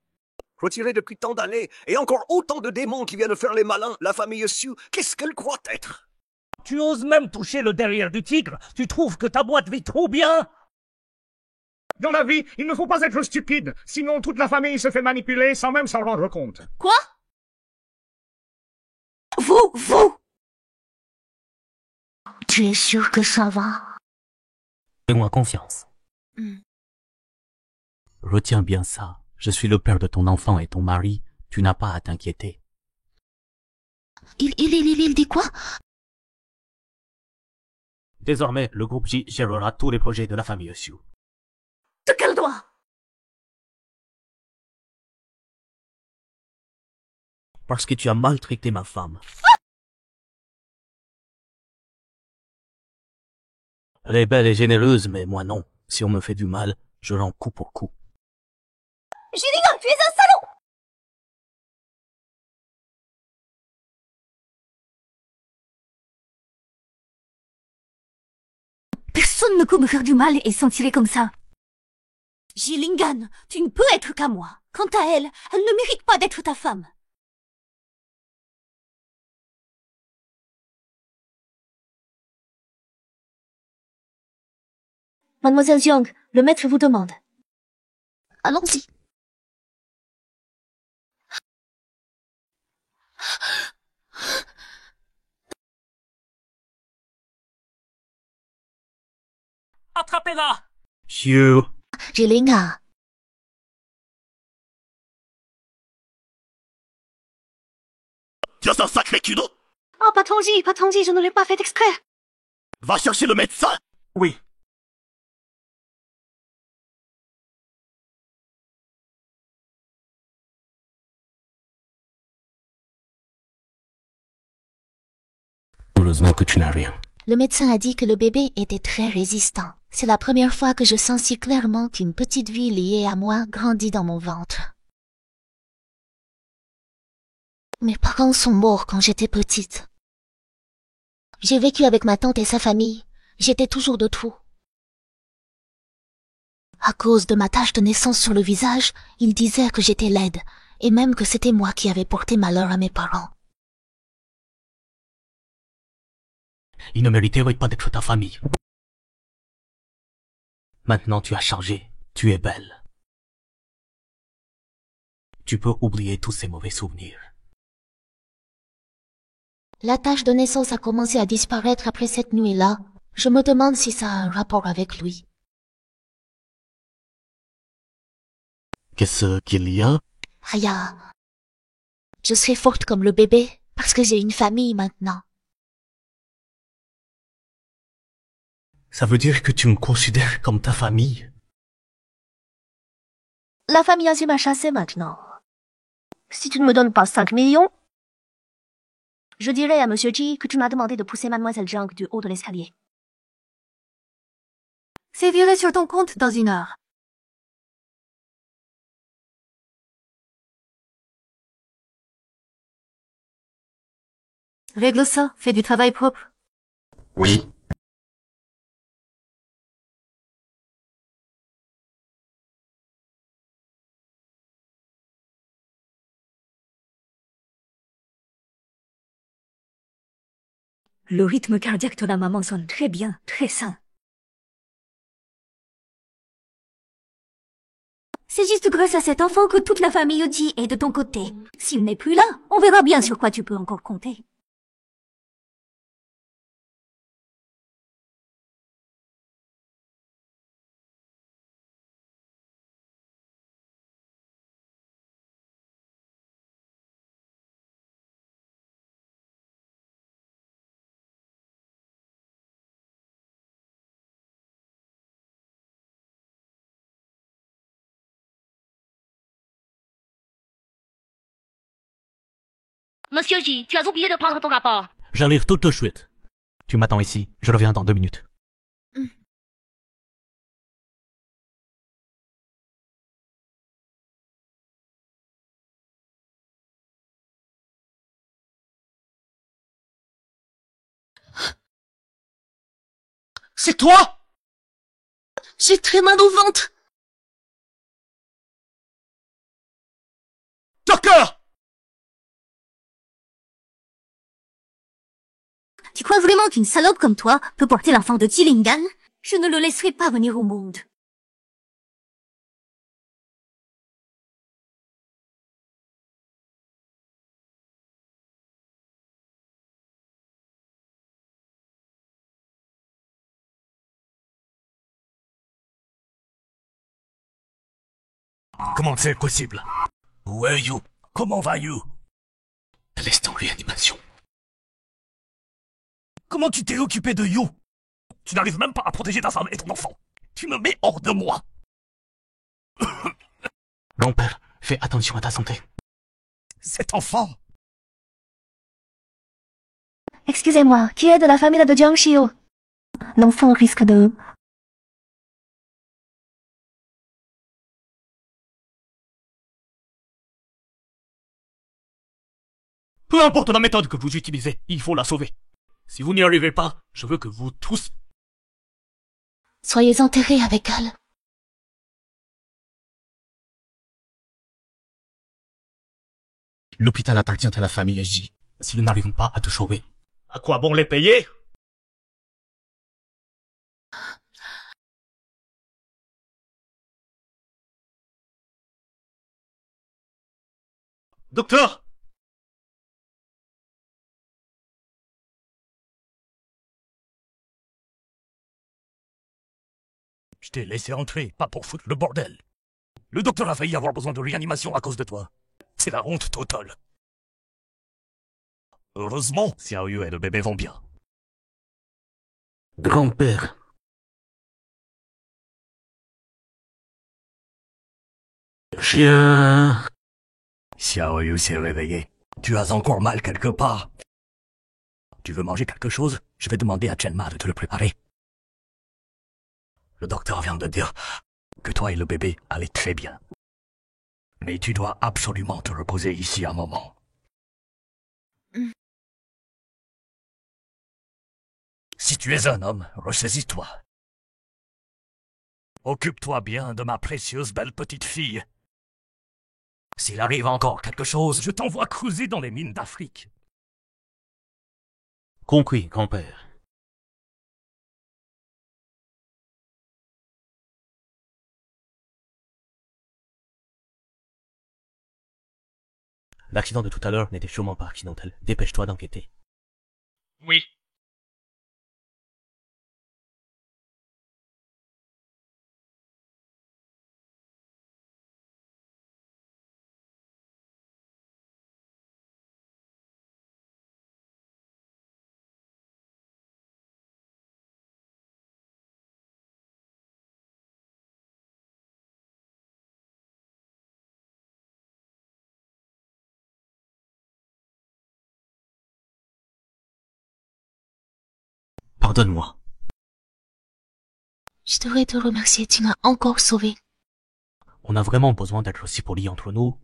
Retirée depuis tant d'années, et encore autant de démons qui viennent faire les malins, la famille Sioux, qu'est-ce qu'elle croit être? Tu oses même toucher le derrière du tigre? Tu trouves que ta boîte vit trop bien? Dans la vie, il ne faut pas être stupide, sinon toute la famille se fait manipuler sans même s'en rendre compte. Quoi? Vous! Tu es sûr que ça va? Fais-moi confiance. Retiens bien ça. Je suis le père de ton enfant et ton mari. Tu n'as pas à t'inquiéter. Il dit quoi? Désormais, le groupe J gérera tous les projets de la famille Sioux. De quel droit? Parce que tu as maltraité ma femme. Elle est belle et généreuse, mais moi non. Si on me fait du mal, je rends coup pour coup. Jilingan, tu es un salaud! Personne ne peut me faire du mal et s'en tirer comme ça. Jilingan, tu ne peux être qu'à moi. Quant à elle, elle ne mérite pas d'être ta femme. Mademoiselle Jiang, le maître vous demande. Allons-y. Attrapez-la! Xiu. Jilinga. Tu as un sacré culot! Oh, patron J, je ne l'ai pas fait exprès. Va chercher le médecin! Oui. Heureusement que tu n'as rien. Le médecin a dit que le bébé était très résistant. C'est la première fois que je sens si clairement qu'une petite vie liée à moi grandit dans mon ventre. Mes parents sont morts quand j'étais petite. J'ai vécu avec ma tante et sa famille. J'étais toujours de trop. À cause de ma tache de naissance sur le visage, ils disaient que j'étais laide, et même que c'était moi qui avais porté malheur à mes parents. Il ne méritait pas d'être ta famille. Maintenant tu as changé. Tu es belle. Tu peux oublier tous ces mauvais souvenirs. La tache de naissance a commencé à disparaître après cette nuit-là. Je me demande si ça a un rapport avec lui. Qu'est-ce qu'il y a? Rien. Je serai forte comme le bébé, parce que j'ai une famille maintenant. Ça veut dire que tu me considères comme ta famille? La famille Azim m'a chassé maintenant. Si tu ne me donnes pas 5 millions, je dirai à Monsieur G que tu m'as demandé de pousser Mademoiselle Zhang du haut de l'escalier. C'est viré sur ton compte dans 1 heure. Règle ça, fais du travail propre. Oui. Le rythme cardiaque de la maman sonne très bien, très sain. C'est juste grâce à cet enfant que toute la famille Oji est de ton côté. S'il n'est plus là, on verra bien sur quoi tu peux encore compter. Monsieur J, tu as oublié de prendre ton rapport. J'arrive tout de suite. Tu m'attends ici, je reviens dans 2 minutes. C'est toi? J'ai très mal au ventre. Docteur! Tu crois vraiment qu'une salope comme toi peut porter l'enfant de Tillingan? Je ne le laisserai pas venir au monde. Comment c'est possible? Où are you? Comment vas-tu? Elle est en réanimation. Comment tu t'es occupé de You? Tu n'arrives même pas à protéger ta femme et ton enfant. Tu me mets hors de moi. Grand-père, fais attention à ta santé. Cet enfant. Excusez-moi, qui est de la famille de Jiang Xiu? L'enfant risque de... Peu importe la méthode que vous utilisez, il faut la sauver. Si vous n'y arrivez pas, je veux que vous tous... Soyez enterrés avec elle. L'hôpital appartient à la famille J. S'ils n'arrivent pas à te sauver, à quoi bon les payer? Docteur! Je t'ai laissé entrer, pas pour foutre le bordel. Le docteur a failli avoir besoin de réanimation à cause de toi. C'est la honte totale. Heureusement, Xiaoyu et le bébé vont bien. Grand-père. Chien. Xiaoyu s'est réveillé. Tu as encore mal quelque part. Tu veux manger quelque chose? Je vais demander à Chenma de te le préparer. Le docteur vient de dire que toi et le bébé allez très bien. Mais tu dois absolument te reposer ici un moment. Si tu es un homme, ressaisis-toi. Occupe-toi bien de ma précieuse belle petite fille. S'il arrive encore quelque chose, je t'envoie creuser dans les mines d'Afrique. Compris, grand-père. L'accident de tout à l'heure n'était sûrement pas accidentel. Dépêche-toi d'enquêter. Oui. Pardonne-moi. Je devrais te remercier, tu m'as encore sauvé. On a vraiment besoin d'être aussi poli entre nous.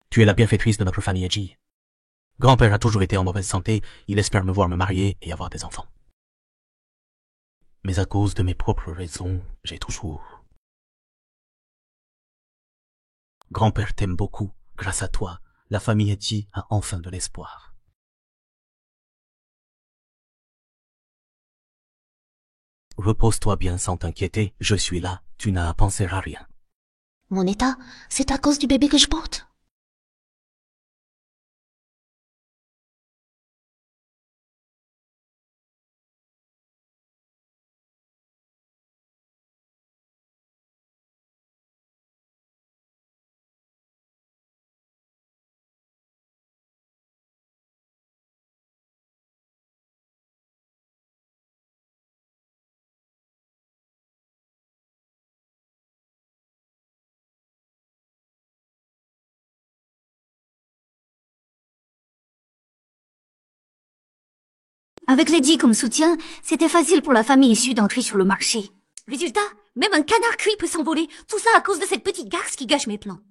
Tu es la bienfaitrice de notre famille G. Grand-père a toujours été en mauvaise santé, il espère me voir me marier et avoir des enfants. Mais à cause de mes propres raisons, j'ai toujours... Grand-père t'aime beaucoup. Grâce à toi, la famille G a enfin de l'espoir. Repose-toi bien sans t'inquiéter, je suis là, tu n'as à penser à rien. Mon état, c'est à cause du bébé que je porte. Avec Lady comme soutien, c'était facile pour la famille issue d'entrer sur le marché. Résultat, même un canard cuit peut s'envoler, tout ça à cause de cette petite garce qui gâche mes plans.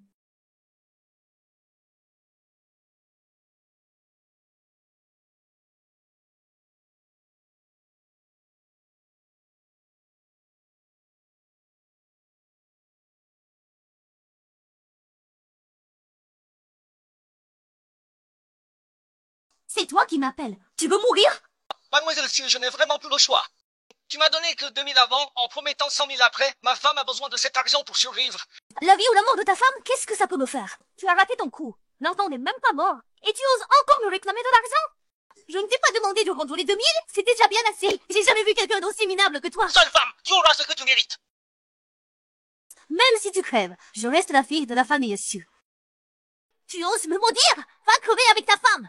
C'est toi qui m'appelles. Tu veux mourir? Mademoiselle Sue, je n'ai vraiment plus le choix. Tu m'as donné que 2000 avant, en promettant 100 000 après. Ma femme a besoin de cet argent pour survivre. La vie ou la mort de ta femme, qu'est-ce que ça peut me faire? Tu as raté ton coup. L'enfant n'est même pas mort. Et tu oses encore me réclamer de l'argent? Je ne t'ai pas demandé de rendre les 2000, c'est déjà bien assez. J'ai jamais vu quelqu'un d'aussi minable que toi. Seule femme, tu auras ce que tu mérites. Même si tu crèves, je reste la fille de la famille Sue. Tu oses me maudire? Va crever avec ta femme!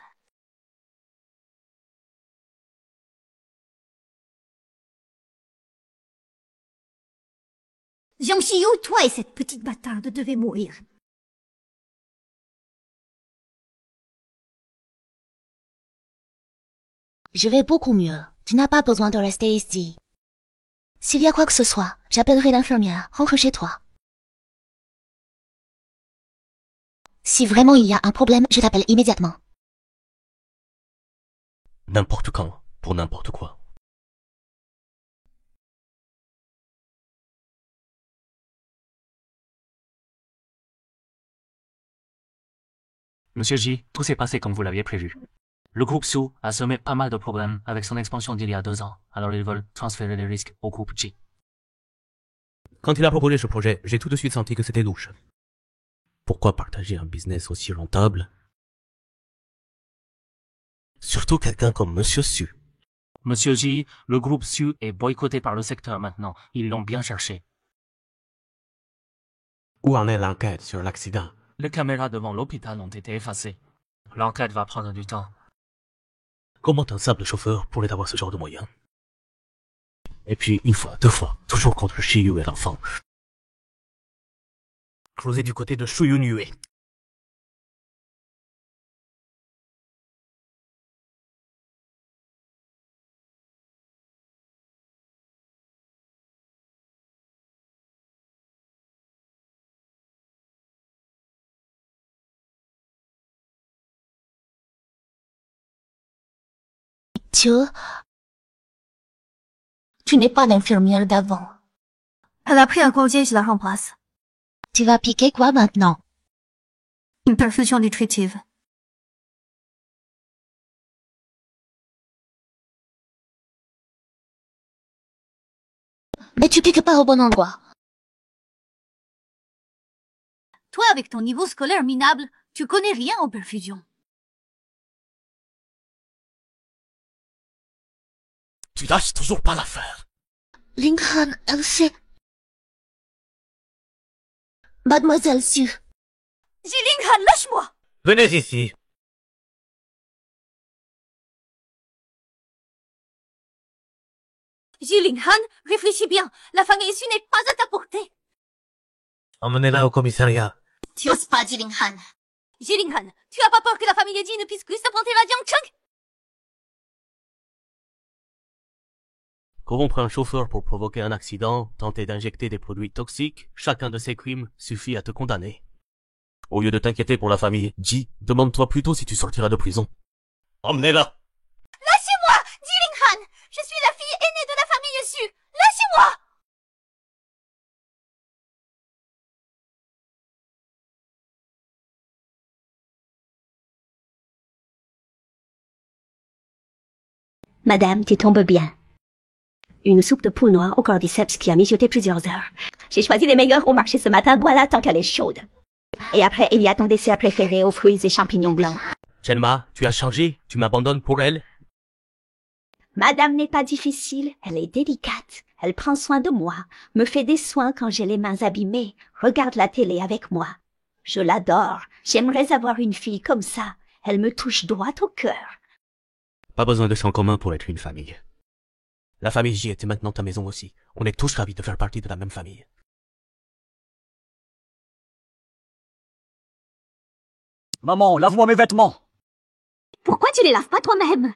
Jiang Shiyu, toi et cette petite bâtarde devez mourir. Je vais beaucoup mieux. Tu n'as pas besoin de rester ici. S'il y a quoi que ce soit, j'appellerai l'infirmière. Rentre chez toi. Si vraiment il y a un problème, je t'appelle immédiatement. N'importe quand, pour n'importe quoi. Monsieur J, tout s'est passé comme vous l'aviez prévu. Le groupe Su a semé pas mal de problèmes avec son expansion d'il y a 2 ans, alors ils veulent transférer les risques au groupe J. Quand il a proposé ce projet, j'ai tout de suite senti que c'était louche. Pourquoi partager un business aussi rentable? Surtout quelqu'un comme Monsieur Su. Monsieur J, le groupe Su est boycotté par le secteur maintenant. Ils l'ont bien cherché. Où en est l'enquête sur l'accident? Les caméras devant l'hôpital ont été effacées. L'enquête va prendre du temps. Comment un simple chauffeur pourrait avoir ce genre de moyens? Et puis, une fois, 2 fois, toujours contre Shiyu et l'enfant. Creuser du côté de Shuyu Nue. Tu n'es pas l'infirmière d'avant. Elle a pris un congé, je la remplace. Tu vas piquer quoi maintenant? Une perfusion nutritive. Mais tu piques pas au bon endroit. Toi, avec ton niveau scolaire minable, tu connais rien en perfusion. Tu lâches toujours pas l'affaire. Linghan, elle sait. Mademoiselle Su. Jilinghan, lâche-moi! Venez ici. Jilinghan, réfléchis bien. La famille issue n'est pas à ta portée. Emmenez-la au commissariat. Tu oses pas, Jilinghan. Jilinghan, tu as pas peur que la famille Ji ne puisse plus s'affronter à Jiangcheng? Corrompre un chauffeur pour provoquer un accident, tenter d'injecter des produits toxiques, chacun de ces crimes suffit à te condamner. Au lieu de t'inquiéter pour la famille Ji, demande-toi plutôt si tu sortiras de prison. Emmenez-la. Lâchez-moi, Jilinghan! Je suis la fille aînée de la famille Su! Lâchez-moi! Madame, tu tombes bien. Une soupe de poule noire au cordyceps qui a mijoté plusieurs heures. J'ai choisi les meilleures au marché ce matin, voilà tant qu'elle est chaude. Et après, il y a ton dessert préféré aux fruits et champignons blancs. Chelma, tu as changé? Tu m'abandonnes pour elle? Madame n'est pas difficile, elle est délicate. Elle prend soin de moi, me fait des soins quand j'ai les mains abîmées, regarde la télé avec moi. Je l'adore, j'aimerais avoir une fille comme ça. Elle me touche droit au cœur. Pas besoin de sang commun pour être une famille. La famille Ji était maintenant ta maison aussi. On est tous ravis de faire partie de la même famille. Maman, lave-moi mes vêtements. Pourquoi tu les laves pas toi-même?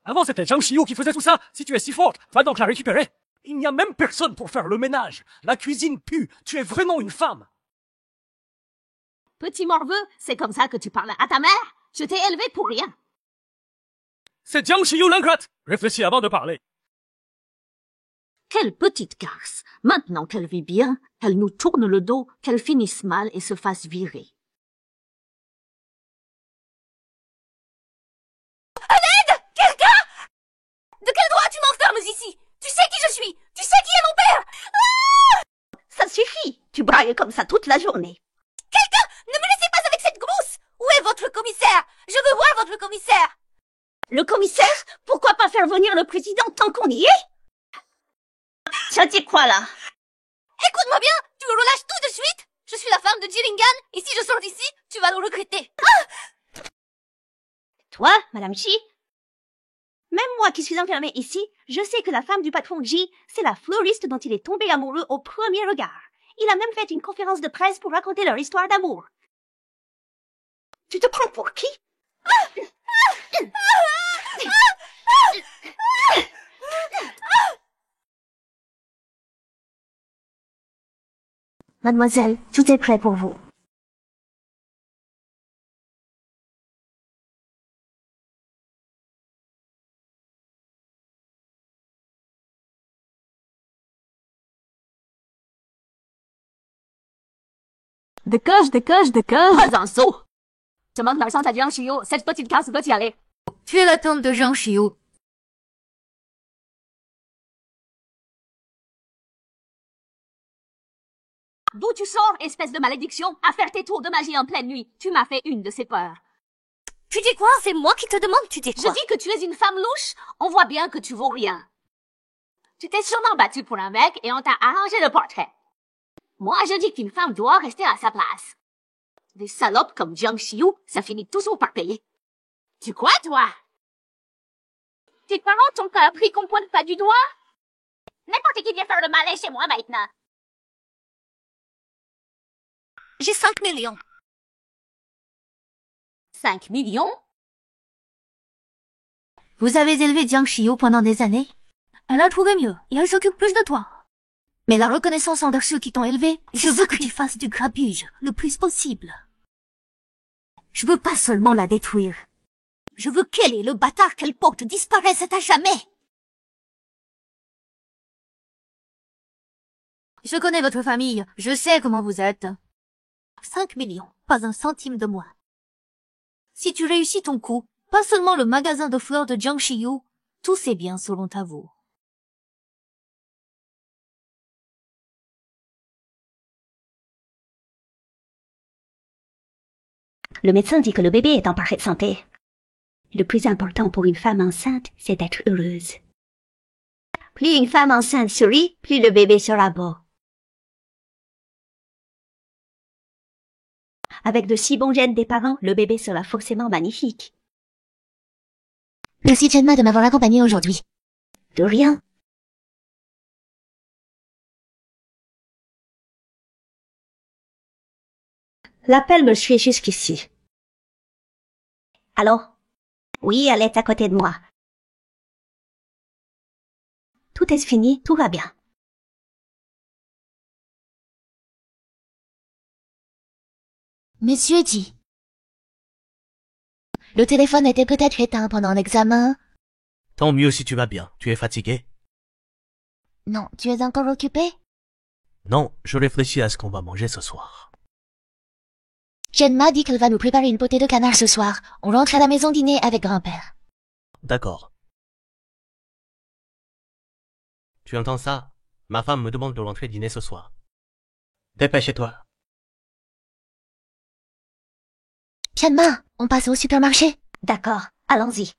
Avant, c'était Zhang Xiyu qui faisait tout ça. Si tu es si forte, va donc la récupérer. Il n'y a même personne pour faire le ménage. La cuisine pue. Tu es vraiment une femme. Petit morveux, c'est comme ça que tu parles à ta mère? Je t'ai élevé pour rien. C'est Zhang Xiyu l'ingrate. Réfléchis avant de parler. Quelle petite garce. Maintenant qu'elle vit bien, qu'elle nous tourne le dos, qu'elle finisse mal et se fasse virer. À l'aide! Quelqu'un! De quel droit tu m'enfermes ici? Tu sais qui je suis! Tu sais qui est mon père! Ah! Ça suffit, tu brailles comme ça toute la journée. Quelqu'un! Ne me laissez pas avec cette grousse! Où est votre commissaire? Je veux voir votre commissaire! Le commissaire? Pourquoi pas faire venir le président tant qu'on y est? Ça dit quoi là? Écoute-moi bien, tu le relâches tout de suite. Je suis la femme de Jilinghan, et si je sors d'ici, tu vas le regretter. Ah! Toi, Madame Ji? Même moi qui suis enfermée ici, je sais que la femme du patron Ji, c'est la fleuriste dont il est tombé amoureux au premier regard. Il a même fait une conférence de presse pour raconter leur histoire d'amour. Tu te prends pour qui? Mademoiselle, tout est prêt pour vous. Dégage. Pas un saut. Demande l'argent à Jiang Xiyu, cette petite casse doit y aller. Tu es la tante de Zhang Xiyu. D'où tu sors, espèce de malédiction, à faire tes tours de magie en pleine nuit? Tu m'as fait une de ces peurs. Tu dis quoi? C'est moi qui te demande, tu dis quoi? Je dis que tu es une femme louche. On voit bien que tu vaux rien. Tu t'es sûrement battue pour un mec et on t'a arrangé le portrait. Moi, je dis qu'une femme doit rester à sa place. Des salopes comme Jiang Xiyu, ça finit toujours par payer. Tu quoi, toi? Tes parents t'ont pas appris qu'on pointe pas du doigt? N'importe qui vient faire le malin chez moi maintenant. J'ai 5 millions. 5 millions? Vous avez élevé Jiang Xiyu pendant des années. Elle a trouvé mieux et elle s'occupe plus de toi. Mais la reconnaissance envers ceux qui t'ont élevé, je veux que tu fasses du grabuge le plus possible. Je veux pas seulement la détruire. Je veux qu'elle et le bâtard qu'elle porte disparaissent à jamais. Je connais votre famille, je sais comment vous êtes. 5 millions, pas un centime de moins. Si tu réussis ton coup, pas seulement le magasin de fleurs de Jiang Xiyu, tous ses biens seront à vous. Le médecin dit que le bébé est en parfaite santé. Le plus important pour une femme enceinte, c'est d'être heureuse. Plus une femme enceinte sourit, plus le bébé sera beau. Avec de si bons gènes des parents, le bébé sera forcément magnifique. Merci Chenma de m'avoir accompagné aujourd'hui. De rien. L'appel me suit jusqu'ici. Allô? Oui, elle est à côté de moi. Tout est fini, tout va bien. Monsieur dit. Le téléphone était peut-être éteint pendant l'examen. Tant mieux si tu vas bien. Tu es fatigué? Non, tu es encore occupé? Non, je réfléchis à ce qu'on va manger ce soir. Chenma dit qu'elle va nous préparer une potée de canard ce soir. On rentre à la maison dîner avec grand-père. D'accord. Tu entends ça? Ma femme me demande de rentrer dîner ce soir. Dépêche-toi. Chenma, on passe au supermarché? D'accord, allons-y.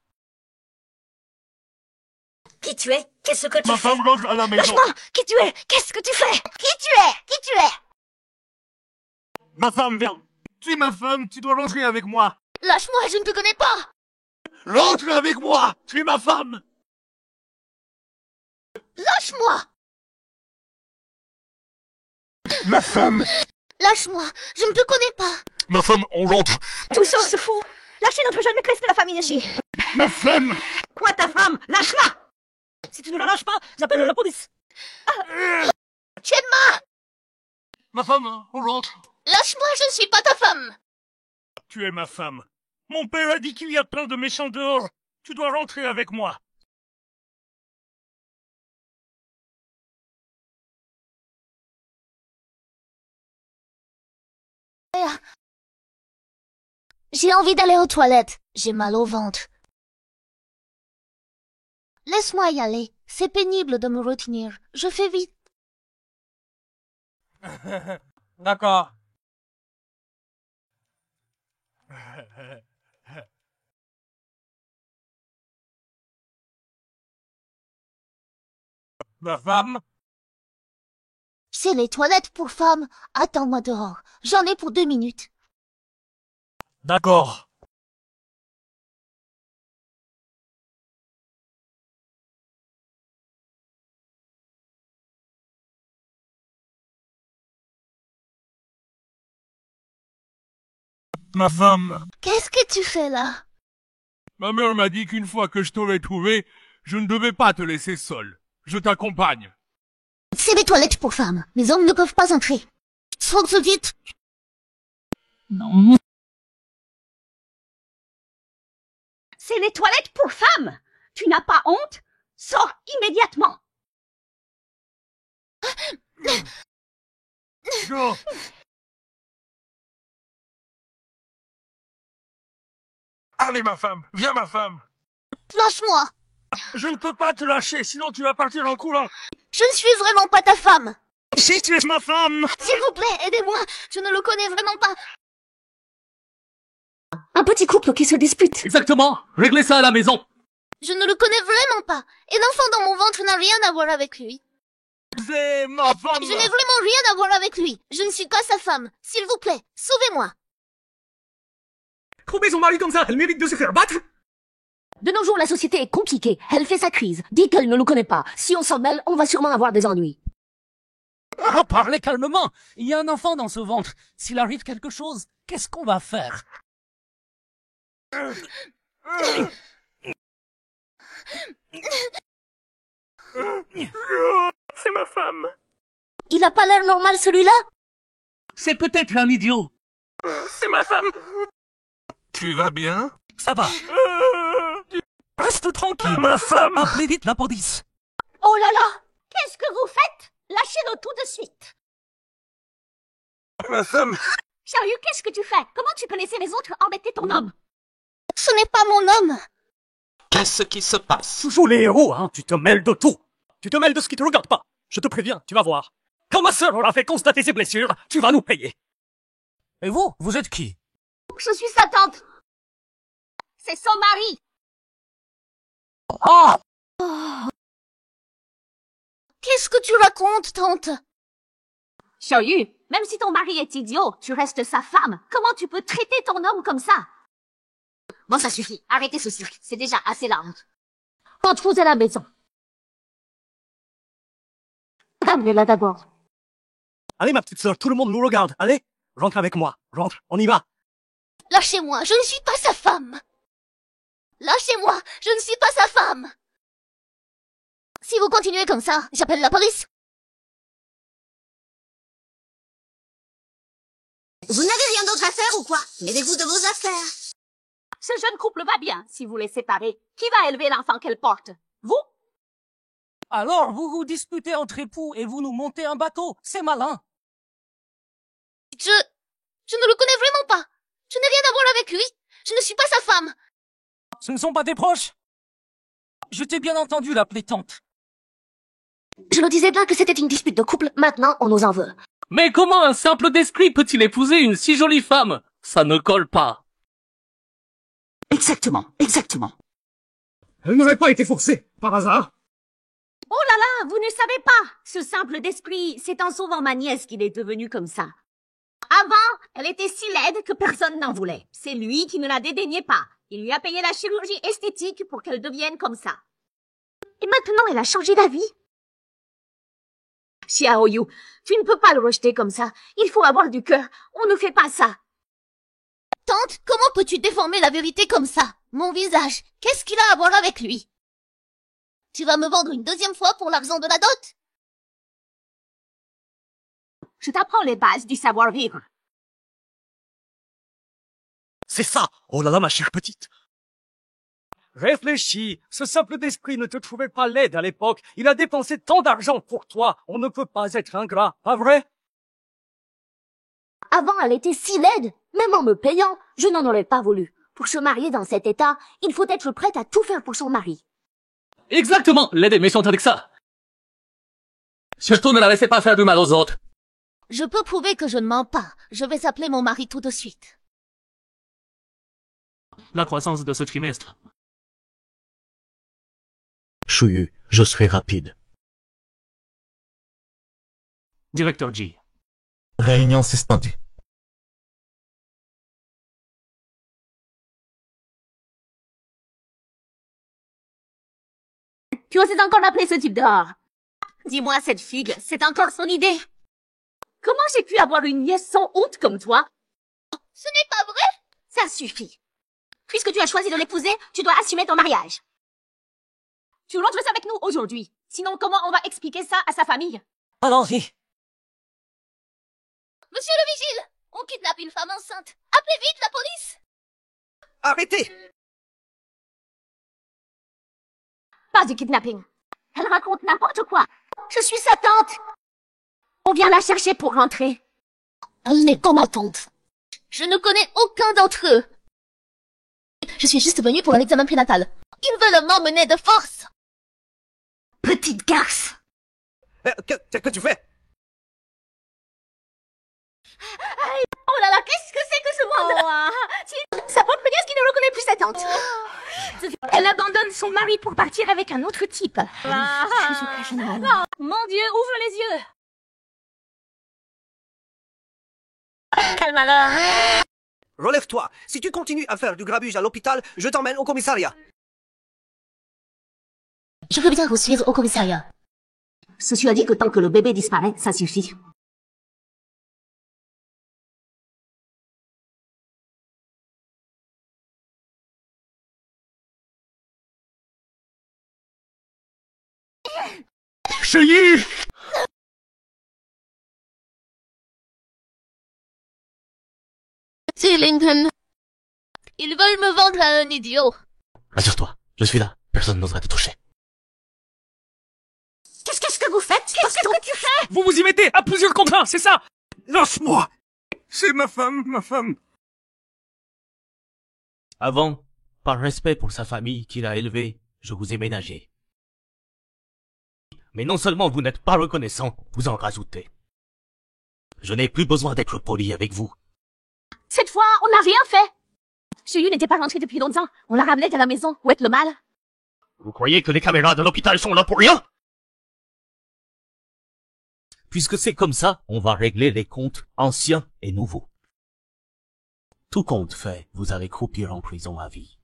Qui tu es? Qu'est-ce que tu fais? Ma femme rentre à la maison. Lâche-moi! Qui tu es? Qu'est-ce que tu fais? Qui tu es? Qui tu es? Ma femme, viens. Tu es ma femme, tu dois rentrer avec moi. Lâche-moi, je ne te connais pas! Rentre avec moi. Tu es ma femme. Lâche-moi! Ma femme. Lâche-moi, je ne te connais pas! Ma femme, on rentre. Tout ça se fout! Lâchez notre jeune maîtresse de la famille J. Ma femme. Quoi ta femme? Lâche-la! Si tu ne la lâches pas, j'appelle la police. Chenma! Ma femme, on rentre. Lâche-moi, je ne suis pas ta femme! Tu es ma femme. Mon père a dit qu'il y a plein de méchants dehors. Tu dois rentrer avec moi. J'ai envie d'aller aux toilettes. J'ai mal au ventre. Laisse-moi y aller. C'est pénible de me retenir. Je fais vite. D'accord. Ma femme. C'est les toilettes pour femmes. Attends-moi dehors. J'en ai pour 2 minutes. D'accord. Ma femme. Qu'est-ce que tu fais là? Ma mère m'a dit qu'une fois que je t'aurais trouvé, je ne devais pas te laisser seul. Je t'accompagne. C'est les toilettes pour femmes. Les hommes ne peuvent pas entrer. Sors vite. Non. C'est les toilettes pour femmes! Tu n'as pas honte? Sors immédiatement! Go. Allez, ma femme. Viens, ma femme. Lâche-moi. Je ne peux pas te lâcher, sinon tu vas partir en courant. Je ne suis vraiment pas ta femme. Si tu es ma femme. S'il vous plaît, aidez-moi. Je ne le connais vraiment pas. Un petit couple qui se dispute. Exactement. Réglez ça à la maison. Je ne le connais vraiment pas. Et l'enfant dans mon ventre n'a rien à voir avec lui. C'est ma femme. Je n'ai vraiment rien à voir avec lui. Je ne suis pas sa femme. S'il vous plaît, sauvez-moi. Trouver son mari comme ça, elle mérite de se faire battre. De nos jours, la société est compliquée. Elle fait sa crise. Dit qu'elle ne nous connaît pas. Si on s'en mêle, on va sûrement avoir des ennuis. Ah, parlez calmement. Il y a un enfant dans ce ventre. S'il arrive quelque chose, qu'est-ce qu'on va faire? C'est ma femme. Il a pas l'air normal, celui-là? C'est peut-être un idiot. C'est ma femme. Tu vas bien? Ça va. Reste tranquille. Ma femme. Appelez vite la police. Oh là là! Qu'est-ce que vous faites? Lâchez-le tout de suite. Ma femme. Sérieux, qu'est-ce que tu fais? Comment tu peux laisser les autres embêter ton homme? Ce n'est pas mon homme. Qu'est-ce qui se passe? Toujours les héros, hein. Tu te mêles de tout. Tu te mêles de ce qui te regarde pas. Je te préviens, tu vas voir. Quand ma sœur aura fait constater ses blessures, tu vas nous payer. Et vous êtes qui? Je suis sa tante. C'est son mari. Qu'est-ce que tu racontes, tante? Xiaoyu, même si ton mari est idiot, tu restes sa femme. Comment tu peux traiter ton homme comme ça? Bon, ça suffit. Arrêtez ce cirque. C'est déjà assez la honte. Rentre-vous à la maison. Ramenez-la d'abord. Allez, ma petite sœur, tout le monde nous regarde. Allez, rentre avec moi. Rentre, on y va. Lâchez-moi, je ne suis pas sa femme. Lâchez-moi, je ne suis pas sa femme. Si vous continuez comme ça, j'appelle la police. Vous n'avez rien d'autre à faire ou quoi? Mêlez-vous de vos affaires. Ce jeune couple va bien si vous les séparez. Qui va élever l'enfant qu'elle porte? Vous? Alors, vous vous disputez entre époux et vous nous montez un bateau. C'est malin. Je ne le connais vraiment pas. Je n'ai rien à voir avec lui. Je ne suis pas sa femme. Ce ne sont pas tes proches? Je t'ai bien entendu l'appeler tante. Je le disais bien que c'était une dispute de couple, maintenant on nous en veut. Mais comment un simple d'esprit peut-il épouser une si jolie femme? Ça ne colle pas. Exactement, exactement. Elle n'aurait pas été forcée, par hasard. Oh là là, vous ne savez pas. Ce simple d'esprit, c'est en sauvant ma nièce qu'il est devenu comme ça. Avant, elle était si laide que personne n'en voulait. C'est lui qui ne la dédaignait pas. Il lui a payé la chirurgie esthétique pour qu'elle devienne comme ça. Et maintenant, elle a changé d'avis. Xiaoyu, tu ne peux pas le rejeter comme ça. Il faut avoir du cœur. On ne fait pas ça. Tante, comment peux-tu déformer la vérité comme ça? Mon visage, qu'est-ce qu'il a à voir avec lui? Tu vas me vendre une deuxième fois pour l'argent de la dot? Je t'apprends les bases du savoir-vivre. C'est ça. Oh là là, ma chère petite. Réfléchis, ce simple d'esprit ne te trouvait pas laide à l'époque. Il a dépensé tant d'argent pour toi. On ne peut pas être ingrat, pas vrai? Avant, elle était si laide. Même en me payant, je n'en aurais pas voulu. Pour se marier dans cet état, il faut être prête à tout faire pour son mari. Exactement, laide est méchante avec ça. Surtout ne la laissez pas faire du mal aux autres. Je peux prouver que je ne mens pas. Je vais appeler mon mari tout de suite. La croissance de ce trimestre. Xiaoyu, je serai rapide. Directeur Ji. Réunion suspendue. Tu oses encore m'appeler ce type dehors? Dis-moi, cette figue, c'est encore son idée. Comment j'ai pu avoir une nièce sans honte comme toi? Ce n'est pas vrai? Ça suffit. Puisque tu as choisi de l'épouser, tu dois assumer ton mariage. Tu rentres avec nous aujourd'hui. Sinon, comment on va expliquer ça à sa famille? Allons-y. Monsieur le vigile, on kidnappe une femme enceinte. Appelez vite la police. Arrêtez! Pas du kidnapping. Elle raconte n'importe quoi. Je suis sa tante. On vient la chercher pour rentrer. Elle n'est pas ma tante. Je ne connais aucun d'entre eux. Je suis juste venue pour un examen prénatal. Ils veulent m'emmener de force. Petite garce. Qu'est-ce que tu fais? Oh là là, qu'est-ce que c'est que ce monde? Ça montre bien ce qui ne reconnaît plus sa tante. Elle abandonne son mari pour partir avec un autre type. Mon Dieu, ouvre les yeux. Quel malheur. Relève-toi. Si tu continues à faire du grabuge à l'hôpital, je t'emmène au commissariat. Je veux bien vous suivre au commissariat. Ceci a dit que tant que le bébé disparaît, ça suffit. Xiaoyu! C'est Lincoln. Ils veulent me vendre à un idiot. Rassure-toi, je suis là. Personne n'osera te toucher. Qu'est-ce que vous faites? Qu'est-ce que tu fais? Vous vous y mettez à plusieurs contre un, c'est ça? Lâche-moi! C'est ma femme, ma femme. Avant, par respect pour sa famille qu'il a élevée, je vous ai ménagé. Mais non seulement vous n'êtes pas reconnaissant, vous en rajoutez. Je n'ai plus besoin d'être poli avec vous. Cette fois, on n'a rien fait. Shiyu n'était pas rentré depuis longtemps. On l'a ramené à la maison. Où est le mal? Vous croyez que les caméras de l'hôpital sont là pour rien? Puisque c'est comme ça, on va régler les comptes anciens et nouveaux. Tout compte fait, vous allez croupir en prison à vie.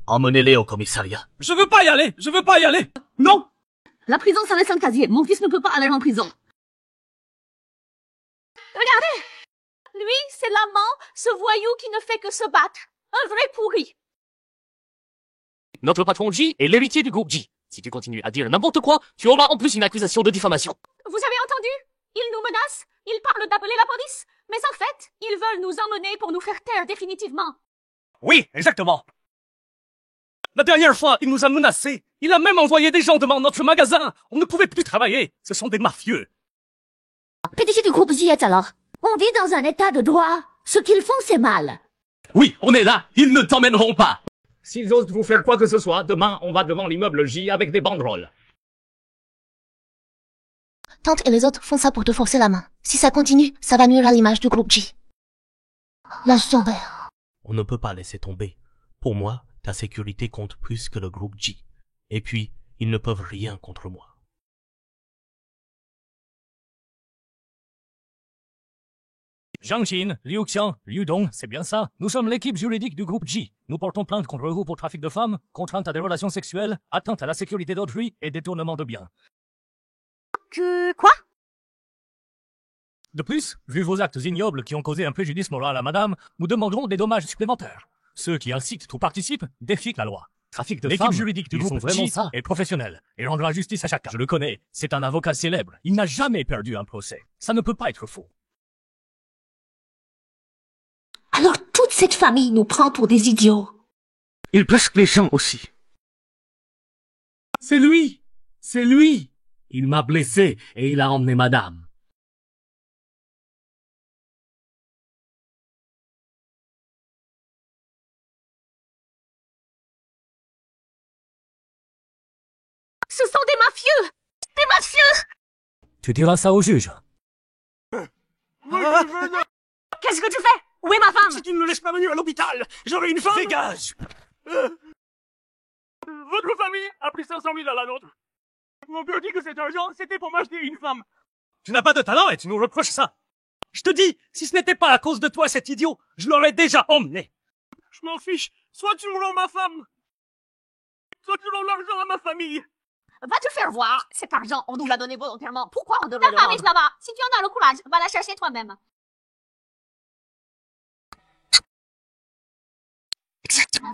Emmenez-les au commissariat. Je veux pas y aller. Je veux pas y aller. Non. La prison, ça reste un casier. Mon fils ne peut pas aller en prison. Regardez! Lui, c'est l'amant, ce voyou qui ne fait que se battre. Un vrai pourri. Notre patron J est l'héritier du groupe J. Si tu continues à dire n'importe quoi, tu auras en plus une accusation de diffamation. Vous avez entendu? Ils nous menacent. Ils parlent d'appeler la police. Mais en fait, ils veulent nous emmener pour nous faire taire définitivement. Oui, exactement. La dernière fois, il nous a menacés. Il a même envoyé des gens devant notre magasin. On ne pouvait plus travailler. Ce sont des mafieux. PDG du groupe J est alors. On vit dans un état de droit. Ce qu'ils font, c'est mal. Oui, on est là. Ils ne t'emmèneront pas. S'ils osent vous faire quoi que ce soit, demain, on va devant l'immeuble J avec des banderoles. Tante et les autres font ça pour te forcer la main. Si ça continue, ça va nuire à l'image du groupe J. La surveille. On ne peut pas laisser tomber. Pour moi, ta sécurité compte plus que le groupe J. Et puis, ils ne peuvent rien contre moi. Zhang Xin, Liu Xiang, Liu Dong, c'est bien ça. Nous sommes l'équipe juridique du groupe J. Nous portons plainte contre vous pour trafic de femmes, contrainte à des relations sexuelles, atteinte à la sécurité d'autrui et détournement de biens. Quoi? De plus, vu vos actes ignobles qui ont causé un préjudice moral à madame, nous demanderons des dommages supplémentaires. Ceux qui incitent ou participent défient la loi. Trafic de femmes, l'équipe juridique du groupe J est professionnelle et rendra justice à chacun. Je le connais, c'est un avocat célèbre. Il n'a jamais perdu un procès. Ça ne peut pas être faux. Alors toute cette famille nous prend pour des idiots. Il blesse les gens aussi. C'est lui. C'est lui. Il m'a blessé et il a emmené madame. Ce sont des mafieux! Des mafieux! Tu diras ça au juge. Qu'est-ce que tu fais? Où est ma femme? Si tu ne me laisses pas venir à l'hôpital, j'aurai une femme. Dégage! Votre famille a pris 500 000 à la nôtre. Mon père dit que cet argent, c'était pour m'acheter une femme. Tu n'as pas de talent et tu nous reproches ça. Je te dis, si ce n'était pas à cause de toi, cet idiot, je l'aurais déjà emmené. Je m'en fiche. Soit tu me rends ma femme, soit tu rends l'argent à ma famille. Va te faire voir. Cet argent, on nous l'a donné volontairement. Pourquoi on devrait le rendre? Ta femme est là-bas. Si tu en as le courage, va la chercher toi-même. Exactement.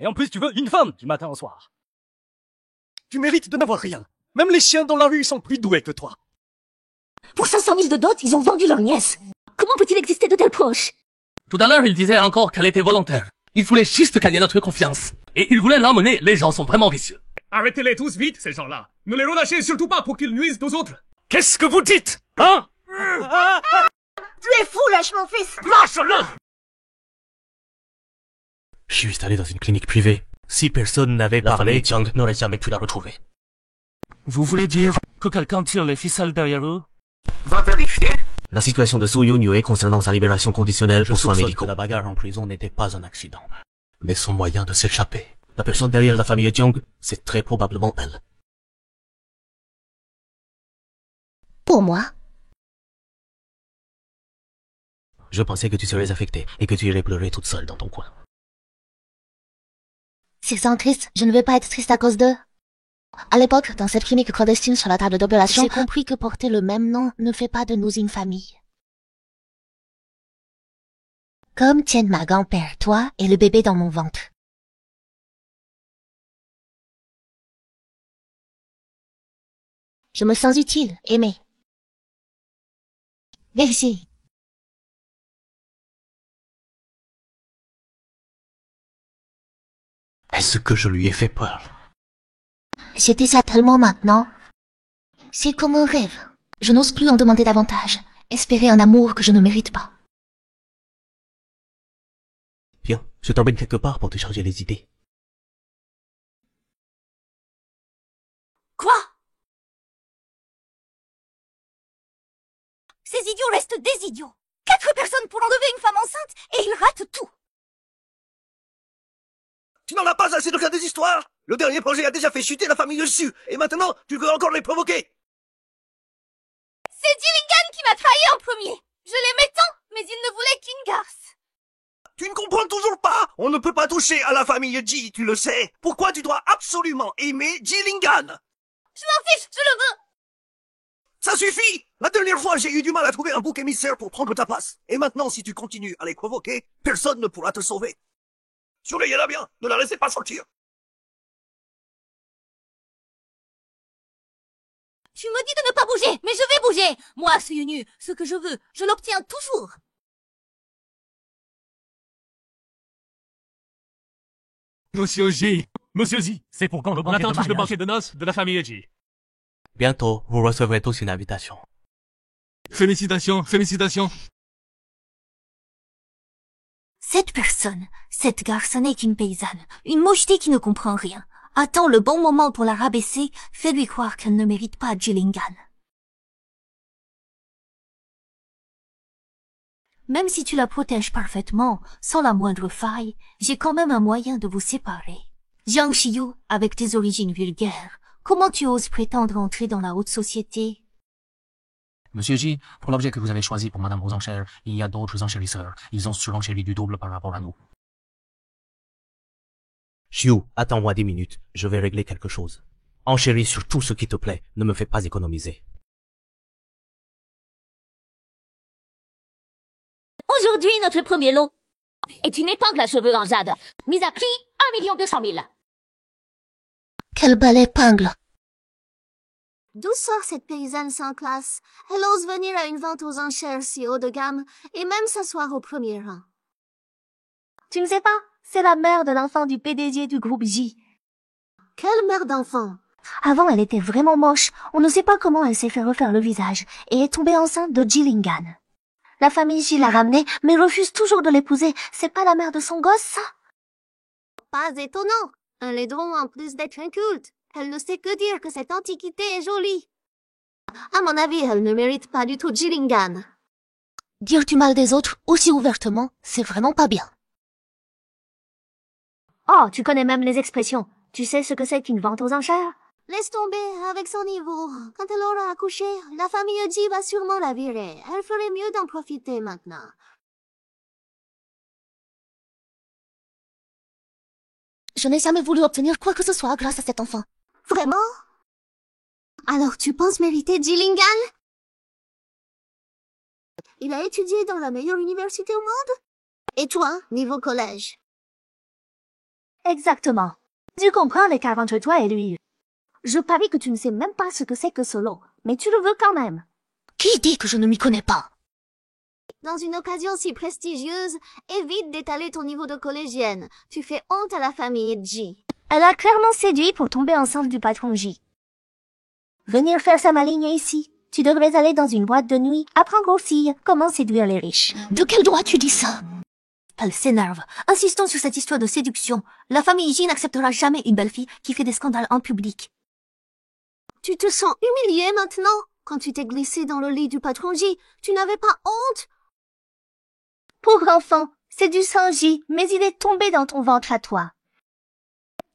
Et en plus, tu veux une femme du matin au soir. Tu mérites de n'avoir rien. Même les chiens dans la rue sont plus doués que toi. Pour 500 000 de dot, ils ont vendu leur nièce. Comment peut-il exister de tels proches? Tout à l'heure, il disait encore qu'elle était volontaire. Il voulait juste gagner notre confiance. Et il voulait l'emmener. Les gens sont vraiment vicieux. Arrêtez-les tous vite, ces gens-là. Ne les relâchez surtout pas pour qu'ils nuisent aux autres. Qu'est-ce que vous dites? Hein? Tu es fou, lâche mon fils! Lâche-le! Juste allé dans une clinique privée. Si personne n'avait parlé, Jiang n'aurait jamais pu la retrouver. Vous voulez dire que quelqu'un tire les ficelles derrière eux? Va vérifier. La situation de Su Yun concernant sa libération conditionnelle pour soins médicaux. Que la bagarre en prison n'était pas un accident. Mais son moyen de s'échapper. La personne derrière la famille Jiang, c'est très probablement elle. Pour moi? Je pensais que tu serais affectée et que tu irais pleurer toute seule dans ton coin. S'ils sont tristes, je ne vais pas être triste à cause d'eux. À l'époque, dans cette clinique clandestine sur la table d'opération, j'ai compris que porter le même nom ne fait pas de nous une famille. Comme tiennent ma grand-père, toi et le bébé dans mon ventre. Je me sens utile, aimée. Merci. Est-ce que je lui ai fait peur? C'était ça tellement maintenant. C'est comme un rêve. Je n'ose plus en demander davantage. Espérer un amour que je ne mérite pas. Viens, je t'emmène quelque part pour te changer les idées. Quoi? Ces idiots restent des idiots. 4 personnes pour enlever une femme enceinte et il rate tout. Tu n'en as pas assez de cas des histoires. Le dernier projet a déjà fait chuter la famille dessus, et maintenant, tu veux encore les provoquer. C'est Gillingham qui m'a trahi en premier. Je l'aimais tant, mais il ne voulait qu'une garce. Tu ne comprends toujours pas. On ne peut pas toucher à la famille G, tu le sais. Pourquoi tu dois absolument aimer Gillingham? Je m'en fiche, je le veux. Ça suffit. La dernière fois, j'ai eu du mal à trouver un bouc émissaire pour prendre ta place. Et maintenant, si tu continues à les provoquer, personne ne pourra te sauver. Surveillez-la bien, ne la laissez pas sortir. Tu me dis de ne pas bouger, mais je vais bouger. Moi, Suyunu, ce que je veux, je l'obtiens toujours. Monsieur J, Monsieur Z, c'est pour quand le banquet de mariage? On attend tous le banquet de noces de la famille J. Bientôt, vous recevrez tous une invitation. Félicitations, félicitations. Cette personne, cette garçonne est une paysanne, une mocheté qui ne comprend rien. Attends le bon moment pour la rabaisser, fais-lui croire qu'elle ne mérite pas Gillingham. Même si tu la protèges parfaitement, sans la moindre faille, j'ai quand même un moyen de vous séparer. Jiang Shiyu, avec tes origines vulgaires, comment tu oses prétendre entrer dans la haute société? Monsieur J, pour l'objet que vous avez choisi pour Madame aux enchères, il y a d'autres enchérisseurs. Ils ont surenchéri du double par rapport à nous. Xiu, attends-moi 10 minutes, je vais régler quelque chose. Enchéris sur tout ce qui te plaît, ne me fais pas économiser. Aujourd'hui, notre premier lot est une épingle à cheveux en jade, mise à prix 1 200 000. Quelle belle épingle! D'où sort cette paysanne sans classe? Elle ose venir à une vente aux enchères si haut de gamme et même s'asseoir au premier rang. Tu ne sais pas? C'est la mère de l'enfant du PDG du groupe J. Quelle mère d'enfant? Avant, elle était vraiment moche. On ne sait pas comment elle s'est fait refaire le visage et est tombée enceinte de Gillingham. La famille J l'a ramenée, mais refuse toujours de l'épouser. C'est pas la mère de son gosse, ça? Pas étonnant. Un laidron en plus d'être inculte. Elle ne sait que dire que cette antiquité est jolie. À mon avis, elle ne mérite pas du tout Gillingham. Dire du mal des autres aussi ouvertement, c'est vraiment pas bien. Oh, tu connais même les expressions. Tu sais ce que c'est qu'une vente aux enchères? Laisse tomber avec son niveau. Quand elle aura accouché, la famille J va sûrement la virer. Elle ferait mieux d'en profiter maintenant. Je n'ai jamais voulu obtenir quoi que ce soit grâce à cet enfant. Vraiment? Alors tu penses mériter Gillingham? Il a étudié dans la meilleure université au monde? Et toi, niveau collège? Exactement. Tu comprends l'écart entre toi et lui. Je parie que tu ne sais même pas ce que c'est que ce lot, mais tu le veux quand même. Qui dit que je ne m'y connais pas? Dans une occasion si prestigieuse, évite d'étaler ton niveau de collégienne. Tu fais honte à la famille J. Elle a clairement séduit pour tomber enceinte du patron J. Venir faire sa maligne ici. Tu devrais aller dans une boîte de nuit, apprendre aux filles comment séduire les riches. De quel droit tu dis ça? Elle s'énerve. Insistons sur cette histoire de séduction. La famille J n'acceptera jamais une belle fille qui fait des scandales en public. Tu te sens humilié maintenant? Quand tu t'es glissé dans le lit du patron J, tu n'avais pas honte? Pauvre enfant, c'est du sang J, mais il est tombé dans ton ventre à toi.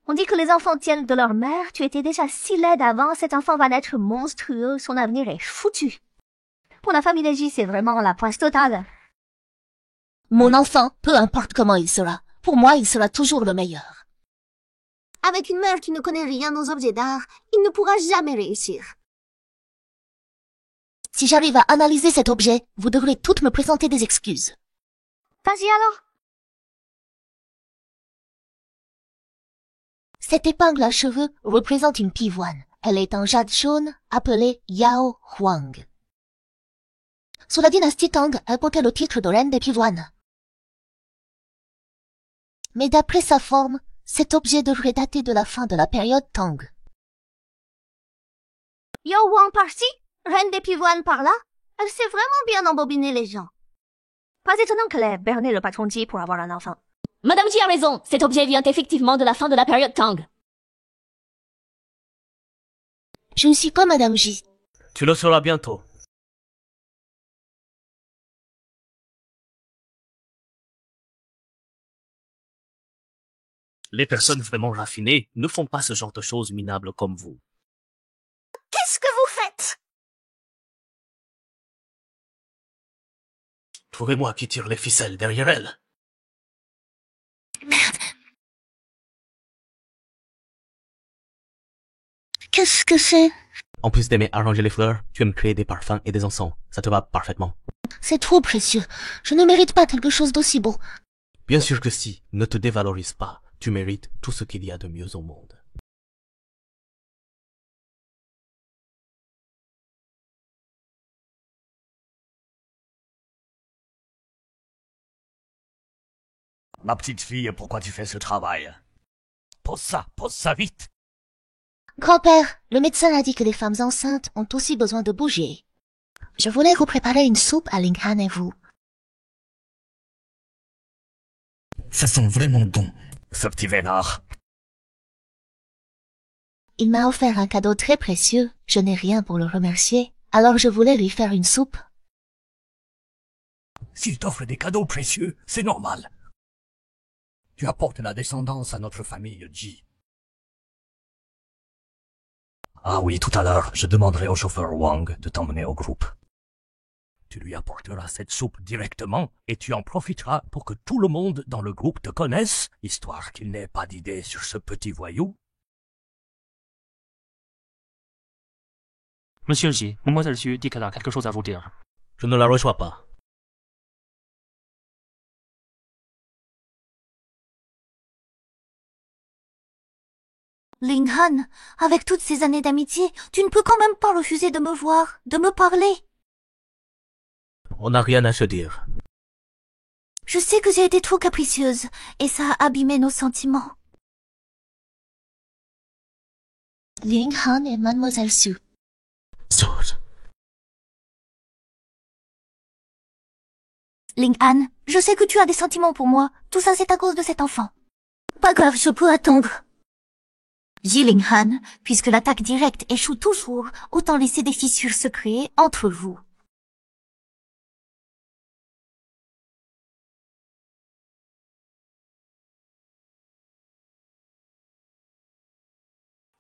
On dit que les enfants tiennent de leur mère, tu étais déjà si laide avant, cet enfant va naître monstrueux, son avenir est foutu. Pour la famille J, c'est vraiment la poisse totale. Mon enfant, peu importe comment il sera, pour moi il sera toujours le meilleur. Avec une mère qui ne connaît rien aux objets d'art, il ne pourra jamais réussir. Si j'arrive à analyser cet objet, vous devrez toutes me présenter des excuses. Vas-y alors. Cette épingle à cheveux représente une pivoine. Elle est en jade jaune, appelée Yao Huang. Sous la dynastie Tang, elle portait le titre de reine des pivoines. Mais d'après sa forme, cet objet devrait dater de la fin de la période Tang. Yao Huang par-ci, reine des pivoines par-là, elle sait vraiment bien embobiner les gens. Pas étonnant qu'elle ait berné le patron J pour avoir un enfant. Madame J a raison, cet objet vient effectivement de la fin de la période Tang. Je ne suis pas Madame J. Tu le sauras bientôt. Les personnes vraiment raffinées ne font pas ce genre de choses minables comme vous. Qu'est-ce que vous faites? Trouvez-moi qui tire les ficelles derrière elle. Merde. Qu'est-ce que c'est? En plus d'aimer arranger les fleurs, tu aimes créer des parfums et des encens. Ça te va parfaitement. C'est trop précieux. Je ne mérite pas quelque chose d'aussi beau. Bien sûr que si, ne te dévalorise pas. Tu mérites tout ce qu'il y a de mieux au monde. Ma petite fille, pourquoi tu fais ce travail? Pose ça vite. Grand-père, le médecin a dit que les femmes enceintes ont aussi besoin de bouger. Je voulais vous préparer une soupe à Linghan et vous. Ça sent vraiment bon, ce petit vénard. Il m'a offert un cadeau très précieux. Je n'ai rien pour le remercier, alors je voulais lui faire une soupe. S'il t'offre des cadeaux précieux, c'est normal. Tu apportes la descendance à notre famille, Ji. Ah oui, tout à l'heure, je demanderai au chauffeur Wang de t'emmener au groupe. Tu lui apporteras cette soupe directement et tu en profiteras pour que tout le monde dans le groupe te connaisse, histoire qu'il n'ait pas d'idée sur ce petit voyou. Monsieur Ji, Mademoiselle Xu dit qu'elle a quelque chose à vous dire. Je ne la reçois pas. Linghan, avec toutes ces années d'amitié, tu ne peux quand même pas refuser de me voir, de me parler. On n'a rien à se dire. Je sais que j'ai été trop capricieuse, et ça a abîmé nos sentiments. Linghan et Mademoiselle Xu. Linghan, je sais que tu as des sentiments pour moi. Tout ça, c'est à cause de cet enfant. Pas grave, je peux attendre. Ji Linghan, puisque l'attaque directe échoue toujours, autant laisser des fissures se créer entre vous.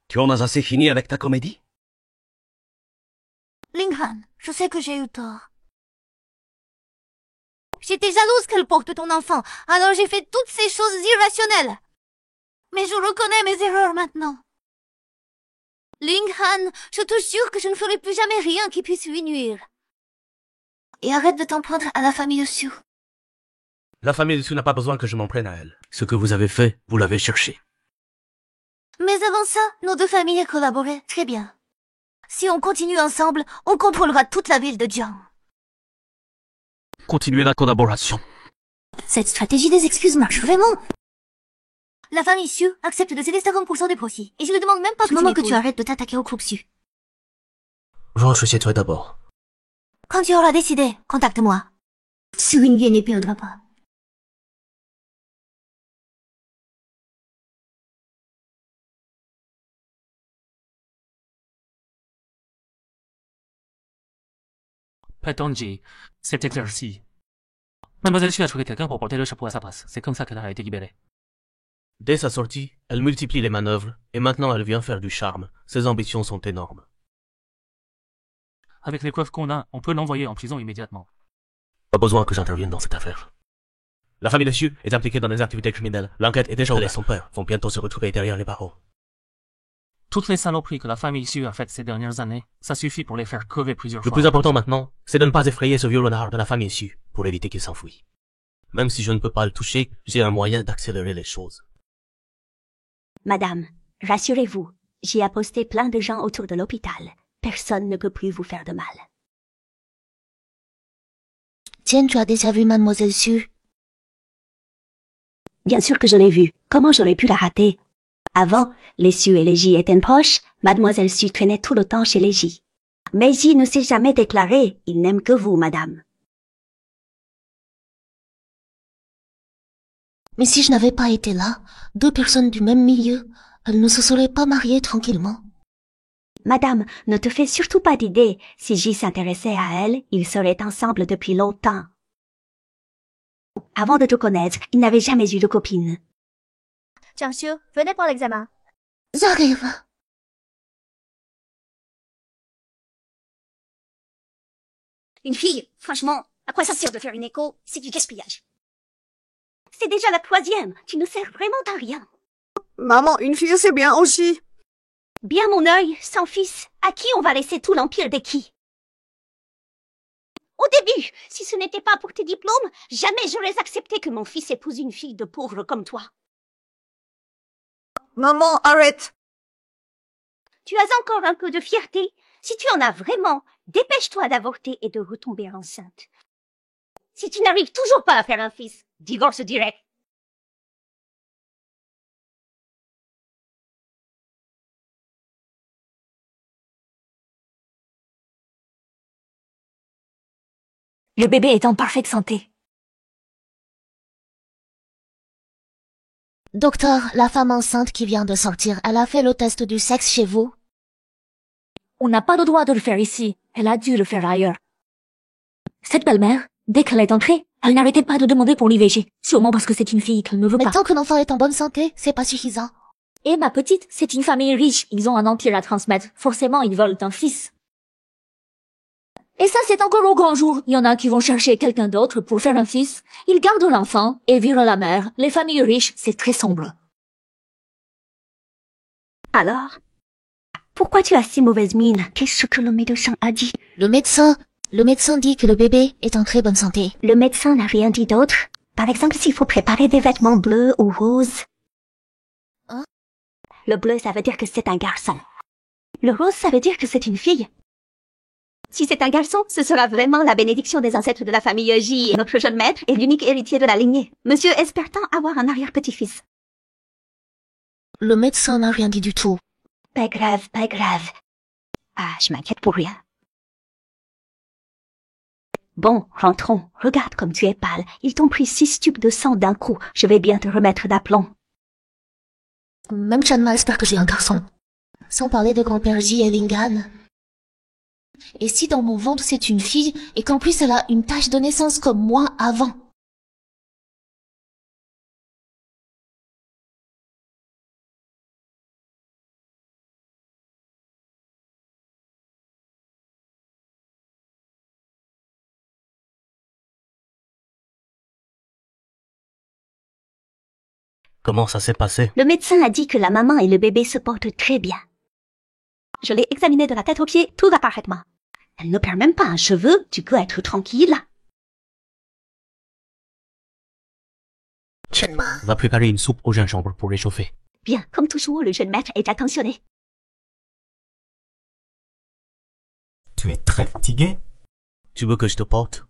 Tu en as assez fini avec ta comédie? Linghan, je sais que j'ai eu tort. J'étais jalouse qu'elle porte ton enfant, alors j'ai fait toutes ces choses irrationnelles. Mais je reconnais mes erreurs maintenant. Linghan, je te jure que je ne ferai plus jamais rien qui puisse lui nuire. Et arrête de t'en prendre à la famille Xu. La famille Xu n'a pas besoin que je m'en prenne à elle. Ce que vous avez fait, vous l'avez cherché. Mais avant ça, nos deux familles collaboraient très bien. Si on continue ensemble, on contrôlera toute la ville de Jiang. Continuez la collaboration. Cette stratégie des excuses marche vraiment. La famille Xu accepte de céder 50% des profits. Et je ne demande même pas que tu arrêtes de t'attaquer au groupe Xu. Rentre chez toi d'abord. Quand tu auras décidé, contacte-moi. Xu Yingye ne perdra pas. Ji, c'est éclairci. Mademoiselle Xu a trouvé quelqu'un pour porter le chapeau à sa place. C'est comme ça qu'elle a été libérée. Dès sa sortie, elle multiplie les manœuvres, et maintenant elle vient faire du charme. Ses ambitions sont énormes. Avec les preuves qu'on a, on peut l'envoyer en prison immédiatement. Pas besoin que j'intervienne dans cette affaire. La famille de Xu est impliquée dans des activités criminelles. L'enquête est déjà ouverte. Elle et son père vont bientôt se retrouver derrière les barreaux. Toutes les saloperies que la famille Xu a faites ces dernières années, ça suffit pour les faire crever plusieurs fois. Le plus important maintenant, c'est de ne pas effrayer ce vieux renard de la famille Xu, pour éviter qu'il s'enfuit. Même si je ne peux pas le toucher, j'ai un moyen d'accélérer les choses. Madame, rassurez-vous, j'y ai posté plein de gens autour de l'hôpital. Personne ne peut plus vous faire de mal. Tiens, tu as déjà vu Mademoiselle Xu? Bien sûr que je l'ai vue. Comment j'aurais pu la rater? Avant, les Xu et les Ji étaient proches, Mademoiselle Xu traînait tout le temps chez les Ji. Mais Ji ne s'est jamais déclaré, il n'aime que vous, madame. Mais si je n'avais pas été là, deux personnes du même milieu, elles ne se seraient pas mariées tranquillement. Madame, ne te fais surtout pas d'idée. Si Ji s'intéressait à elle, ils seraient ensemble depuis longtemps. Avant de te connaître, il n'avait jamais eu de copine. Jiangxiu, venez pour l'examen. J'arrive. Une fille, franchement, à quoi ça sert de faire une écho? C'est du gaspillage. C'est déjà la 3e. Tu ne sers vraiment à rien. Maman, une fille, c'est bien aussi. Bien mon œil, sans fils. À qui on va laisser tout l'empire des qui? Au début, si ce n'était pas pour tes diplômes, jamais j'aurais accepté que mon fils épouse une fille de pauvre comme toi. Maman, arrête. Tu as encore un peu de fierté. Si tu en as vraiment, dépêche-toi d'avorter et de retomber enceinte. Si tu n'arrives toujours pas à faire un fils, divorce direct. Le bébé est en parfaite santé. Docteur, la femme enceinte qui vient de sortir, elle a fait le test du sexe chez vous? On n'a pas le droit de le faire ici. Elle a dû le faire ailleurs. Cette belle-mère, dès qu'elle est entrée, elle n'arrêtait pas de demander pour l'IVG. Sûrement parce que c'est une fille qu'elle ne veut pas. Mais tant que l'enfant est en bonne santé, c'est pas suffisant. Et ma petite, c'est une famille riche. Ils ont un empire à transmettre. Forcément, ils veulent un fils. Et ça, c'est encore au grand jour. Il y en a qui vont chercher quelqu'un d'autre pour faire un fils. Ils gardent l'enfant et virent la mère. Les familles riches, c'est très sombre. Alors, pourquoi tu as si mauvaise mine? Qu'est-ce que le médecin a dit? Le médecin dit que le bébé est en très bonne santé. Le médecin n'a rien dit d'autre? Par exemple, s'il faut préparer des vêtements bleus ou roses. Hein? Le bleu, ça veut dire que c'est un garçon. Le rose, ça veut dire que c'est une fille. Si c'est un garçon, ce sera vraiment la bénédiction des ancêtres de la famille J et notre jeune maître est l'unique héritier de la lignée. Monsieur espère tant avoir un arrière-petit-fils. Le médecin n'a rien dit du tout. Pas grave, pas grave. Ah, je m'inquiète pour rien. Bon, rentrons. Regarde comme tu es pâle. Ils t'ont pris 6 tubes de sang d'un coup. Je vais bien te remettre d'aplomb. Même Chanma espère que j'ai un garçon. Sans parler de grand-père J et Lingan. Et si dans mon ventre c'est une fille, et qu'en plus elle a une tache de naissance comme moi avant? Comment ça s'est passé? Le médecin a dit que la maman et le bébé se portent très bien. Je l'ai examiné de la tête aux pieds, tout va parfaitement. Elle ne perd même pas un cheveu, tu peux être tranquille. Va préparer une soupe au gingembre pour réchauffer. Bien, comme toujours, le jeune maître est attentionné. Tu es très fatigué? Tu veux que je te porte?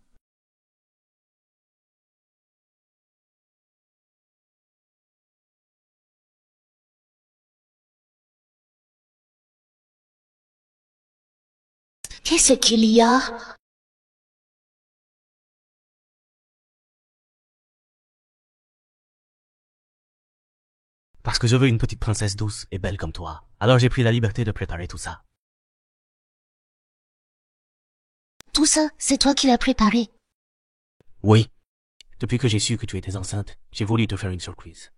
Qu'est-ce qu'il y a? Parce que je veux une petite princesse douce et belle comme toi. Alors j'ai pris la liberté de préparer tout ça. Tout ça, c'est toi qui l'as préparé? Oui. Depuis que j'ai su que tu étais enceinte, j'ai voulu te faire une surprise.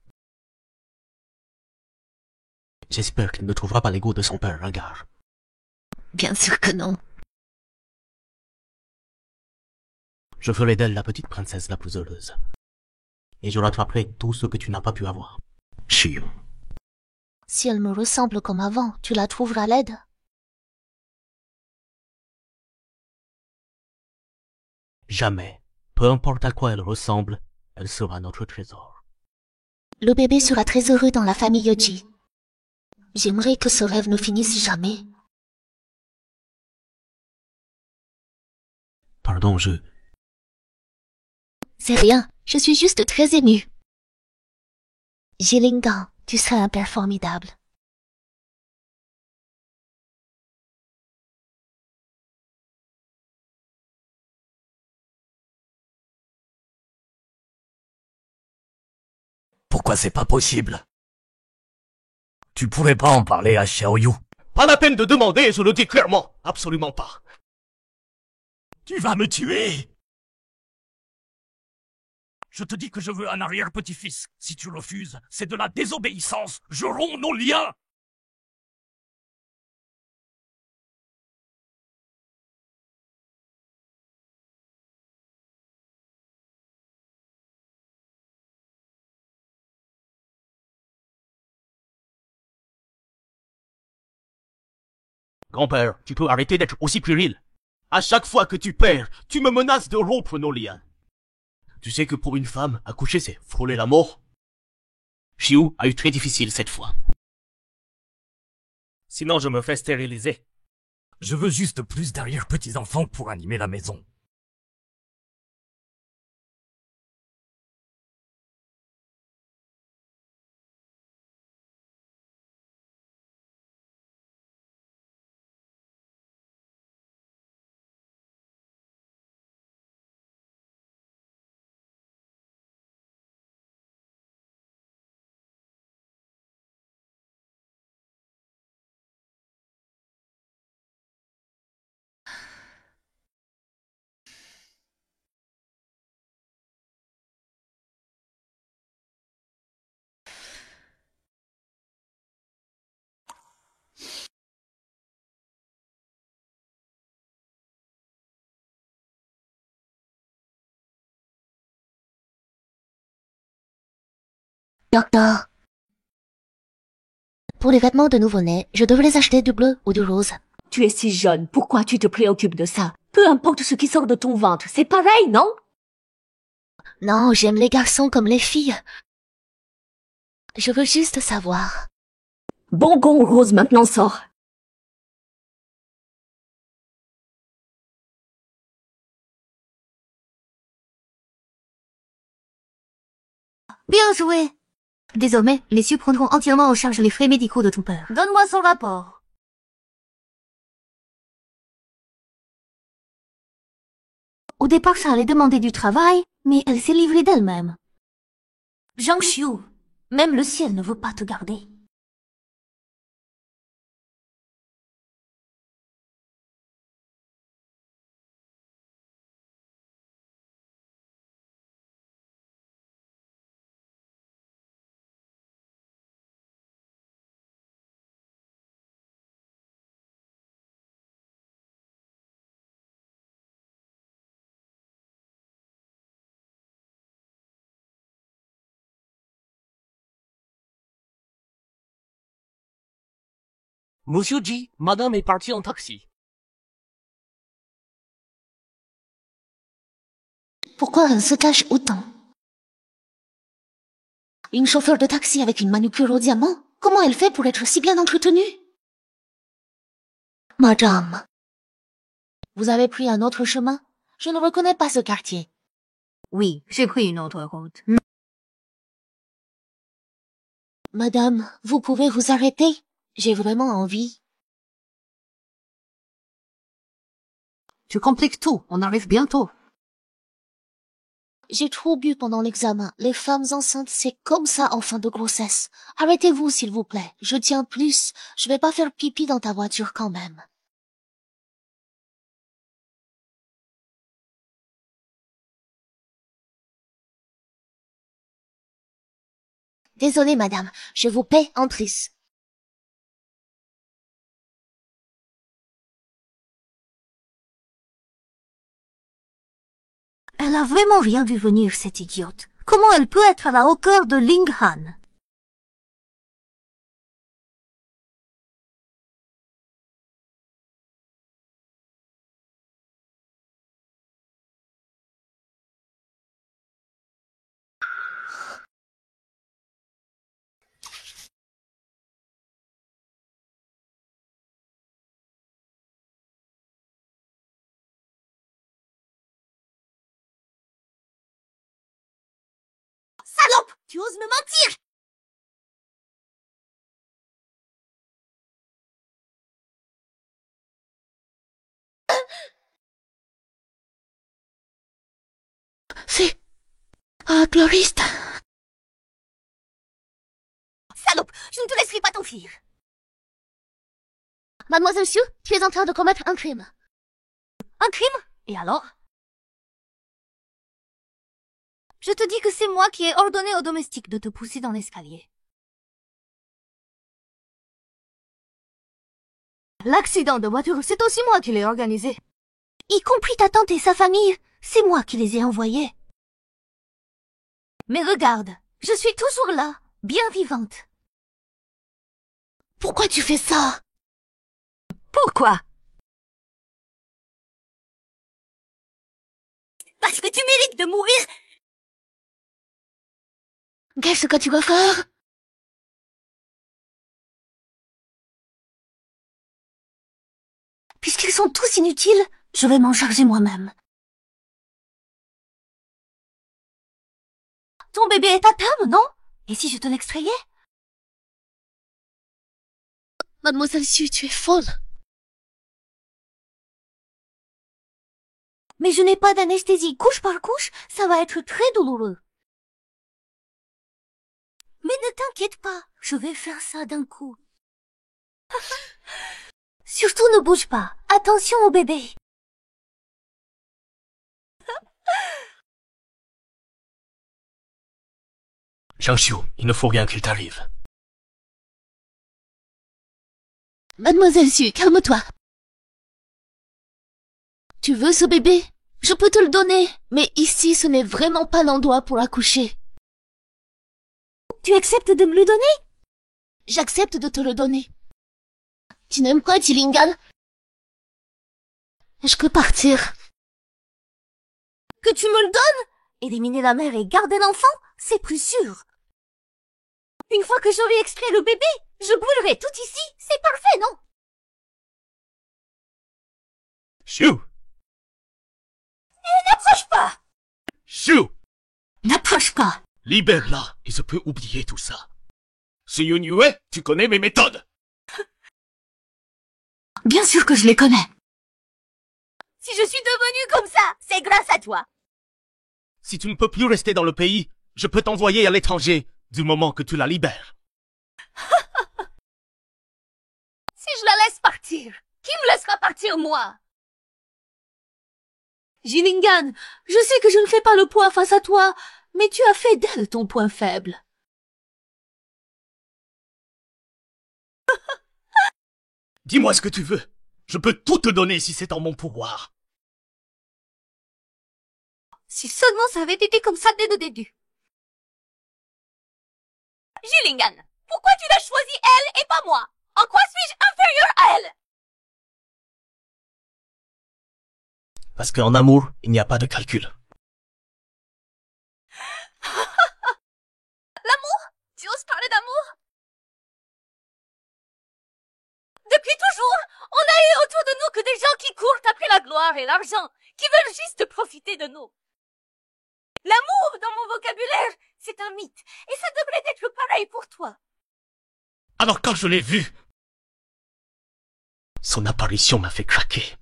J'espère qu'elle ne trouvera pas l'ego de son père ringard. Bien sûr que non. Je ferai d'elle la petite princesse la plus heureuse. Et je rattraperai tout ce que tu n'as pas pu avoir. Chill. Si elle me ressemble comme avant, tu la trouveras laide? Jamais. Peu importe à quoi elle ressemble, elle sera notre trésor. Le bébé sera très heureux dans la famille Yoji. J'aimerais que ce rêve ne finisse jamais. Pardon, C'est rien, je suis juste très émue. Jilingan, tu seras un père formidable. Pourquoi c'est pas possible? Tu pourrais pas en parler à Xiaoyu? Pas la peine de demander, je le dis clairement. Absolument pas. Tu vas me tuer! Je te dis que je veux un arrière-petit-fils. Si tu refuses, c'est de la désobéissance. Je romps nos liens. Grand-père, tu peux arrêter d'être aussi puéril. À chaque fois que tu perds, tu me menaces de rompre nos liens. Tu sais que pour une femme, accoucher c'est frôler la mort. Xiu a eu très difficile cette fois. Sinon je me fais stériliser. Je veux juste plus d'arrière-petits-enfants pour animer la maison. Docteur. Pour les vêtements de nouveau-né, je devrais les acheter du bleu ou du rose. Tu es si jeune, pourquoi tu te préoccupes de ça? Peu importe ce qui sort de ton ventre, c'est pareil, non? Non, j'aime les garçons comme les filles. Je veux juste savoir. Bon gong rose maintenant sort. Bien joué. Désormais, messieurs prendront entièrement en charge les frais médicaux de ton père. Donne-moi son rapport. Au départ, ça allait demander du travail, mais elle s'est livrée d'elle-même. Zhang Xiu, même le ciel ne veut pas te garder. Monsieur Ji, madame est partie en taxi. Pourquoi elle se cache autant? Une chauffeur de taxi avec une manucure au diamant? Comment elle fait pour être si bien entretenue? Madame, vous avez pris un autre chemin? Je ne reconnais pas ce quartier. Oui, j'ai pris une autre route. Madame, vous pouvez vous arrêter? J'ai vraiment envie. Tu compliques tout, on arrive bientôt. J'ai trop bu pendant l'examen. Les femmes enceintes, c'est comme ça en fin de grossesse. Arrêtez-vous, s'il vous plaît. Je tiens plus. Je vais pas faire pipi dans ta voiture quand même. Désolée, madame. Je vous paie en plus. Elle a vraiment rien vu venir, cette idiote. Comment elle peut être à la hauteur de Ling Han? Salope! Tu oses me mentir! C'est... un pleuriste. Salope! Je ne te laisserai pas t'enfuir! Mademoiselle Xiu, tu es en train de commettre un crime. Un crime? Et alors? Je te dis que c'est moi qui ai ordonné au domestique de te pousser dans l'escalier. L'accident de voiture, c'est aussi moi qui l'ai organisé. Y compris ta tante et sa famille, c'est moi qui les ai envoyés. Mais regarde, je suis toujours là, bien vivante. Pourquoi tu fais ça? Pourquoi? Parce que tu mérites de mourir. Qu'est-ce que tu vas faire? Puisqu'ils sont tous inutiles, je vais m'en charger moi-même. Ton bébé est à terme, non? Et si je te l'extrayais? Mademoiselle Xu, tu es folle. Mais je n'ai pas d'anesthésie couche par couche, ça va être très douloureux. Mais ne t'inquiète pas, je vais faire ça d'un coup. Surtout ne bouge pas, attention au bébé. Zhang il ne faut rien qu'il t'arrive. Mademoiselle Xu, calme-toi. Tu veux ce bébé? Je peux te le donner, mais ici ce n'est vraiment pas l'endroit pour accoucher. Tu acceptes de me le donner? J'accepte de te le donner. Tu n'aimes pas Tilingal? Je peux partir. Que tu me le donnes? Éliminer la mère et garder l'enfant, c'est plus sûr. Une fois que j'aurai extrait le bébé, je brûlerai tout ici, c'est parfait, non? Chou! N'approche pas! Chou! N'approche pas! Libère-la et je peux oublier tout ça. Si Yue, tu connais mes méthodes. Bien sûr que je les connais. Si je suis devenue comme ça, c'est grâce à toi. Si tu ne peux plus rester dans le pays, je peux t'envoyer à l'étranger du moment que tu la libères. Si je la laisse partir, qui me laissera partir moi? Jilingan, je sais que je ne fais pas le poids face à toi, mais tu as fait d'elle ton point faible. Dis-moi ce que tu veux. Je peux tout te donner si c'est en mon pouvoir. Si seulement ça avait été comme ça dès le début. Jilingan, pourquoi tu l'as choisie elle et pas moi? En quoi suis-je inférieur à elle? Parce qu'en amour, il n'y a pas de calcul. L'amour? Tu oses parler d'amour? Depuis toujours, on a eu autour de nous que des gens qui courent après la gloire et l'argent, qui veulent juste profiter de nous. L'amour, dans mon vocabulaire, c'est un mythe, et ça devrait être pareil pour toi. Alors quand je l'ai vu, son apparition m'a fait craquer.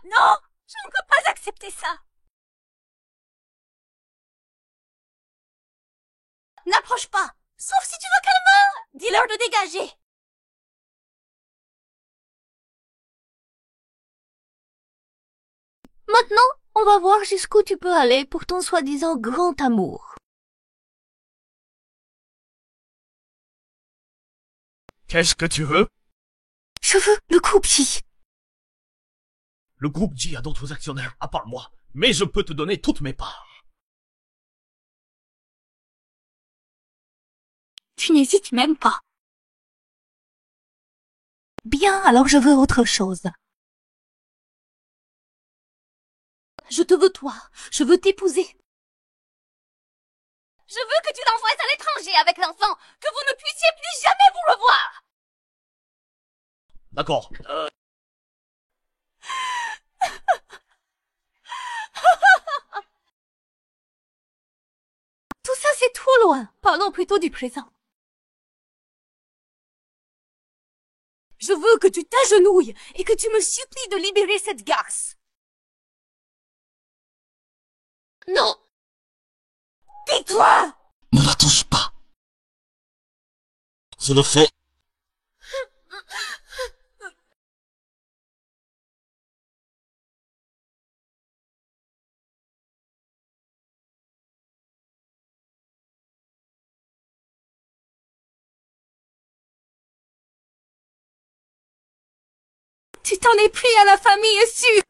Non, je ne peux pas accepter ça. N'approche pas, sauf si tu veux qu'elle meure. Dis-leur de dégager. Maintenant, on va voir jusqu'où tu peux aller pour ton soi-disant grand amour. Qu'est-ce que tu veux? Je veux le groupe J. Le groupe J a d'autres actionnaires, à part moi, mais je peux te donner toutes mes parts. Tu n'hésites même pas. Bien, alors je veux autre chose. Je te veux toi, je veux t'épouser. Je veux que tu l'envoies à l'étranger avec l'enfant, que vous ne puissiez plus jamais vous revoir. D'accord. Tout ça c'est trop loin, parlons plutôt du présent. Je veux que tu t'agenouilles et que tu me supplies de libérer cette garce. Non! Tais-toi! Ne la touche pas. Je le fais. Tu t'en es pris à la famille Su.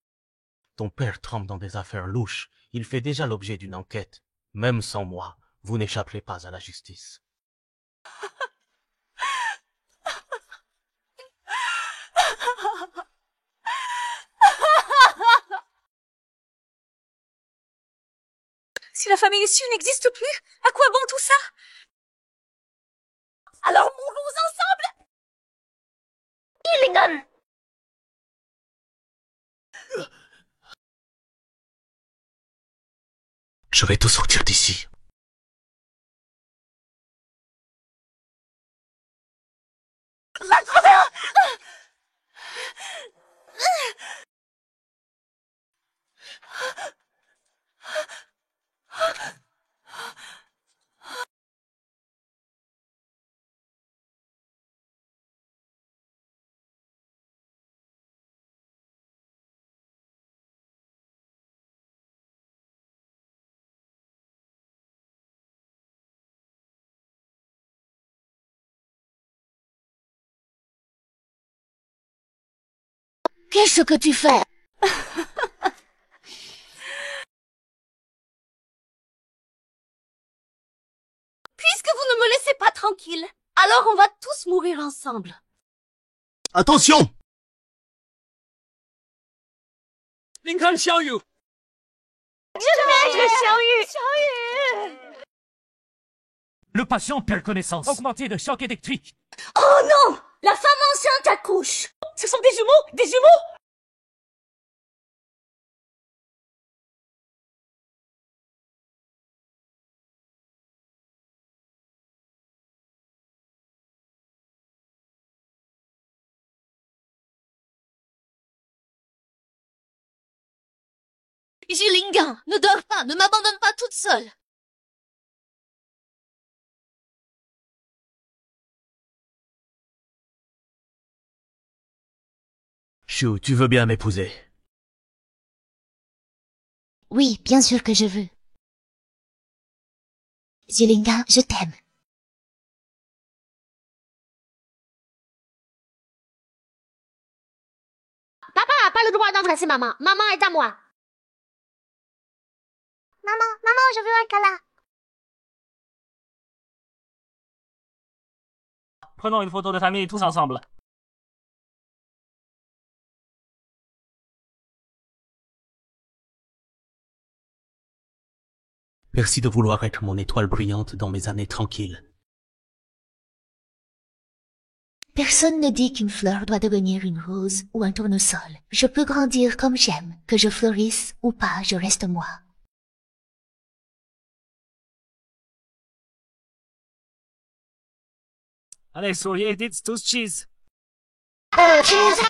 Ton père trempe dans des affaires louches. Il fait déjà l'objet d'une enquête. Même sans moi, vous n'échapperez pas à la justice. Si la famille Su n'existe plus, à quoi bon tout ça? Alors mourons ensemble! Illingham! Je vais te sortir d'ici. La grand-mère! Qu'est-ce que tu fais? Puisque vous ne me laissez pas tranquille, alors on va tous mourir ensemble. Attention! Lincoln Xiaoyu! Maître Xiaoyu! Le patient perd connaissance. Augmenté de choc électrique. Oh non! La femme enceinte accouche! Ce sont des jumeaux! Des jumeaux! Jilingan, ne dors pas, ne m'abandonne pas toute seule. Shu, tu veux bien m'épouser? Oui, bien sûr que je veux. Jilingan, je t'aime. Papa n'a pas le droit d'embrasser maman. Maman est à moi. Maman, je veux un câlin. Prenons une photo de famille tous ensemble. Merci de vouloir être mon étoile brillante dans mes années tranquilles. Personne ne dit qu'une fleur doit devenir une rose ou un tournesol. Je peux grandir comme j'aime, que je fleurisse ou pas, je reste moi. Allez, souriez, dites tous cheese. Cheese!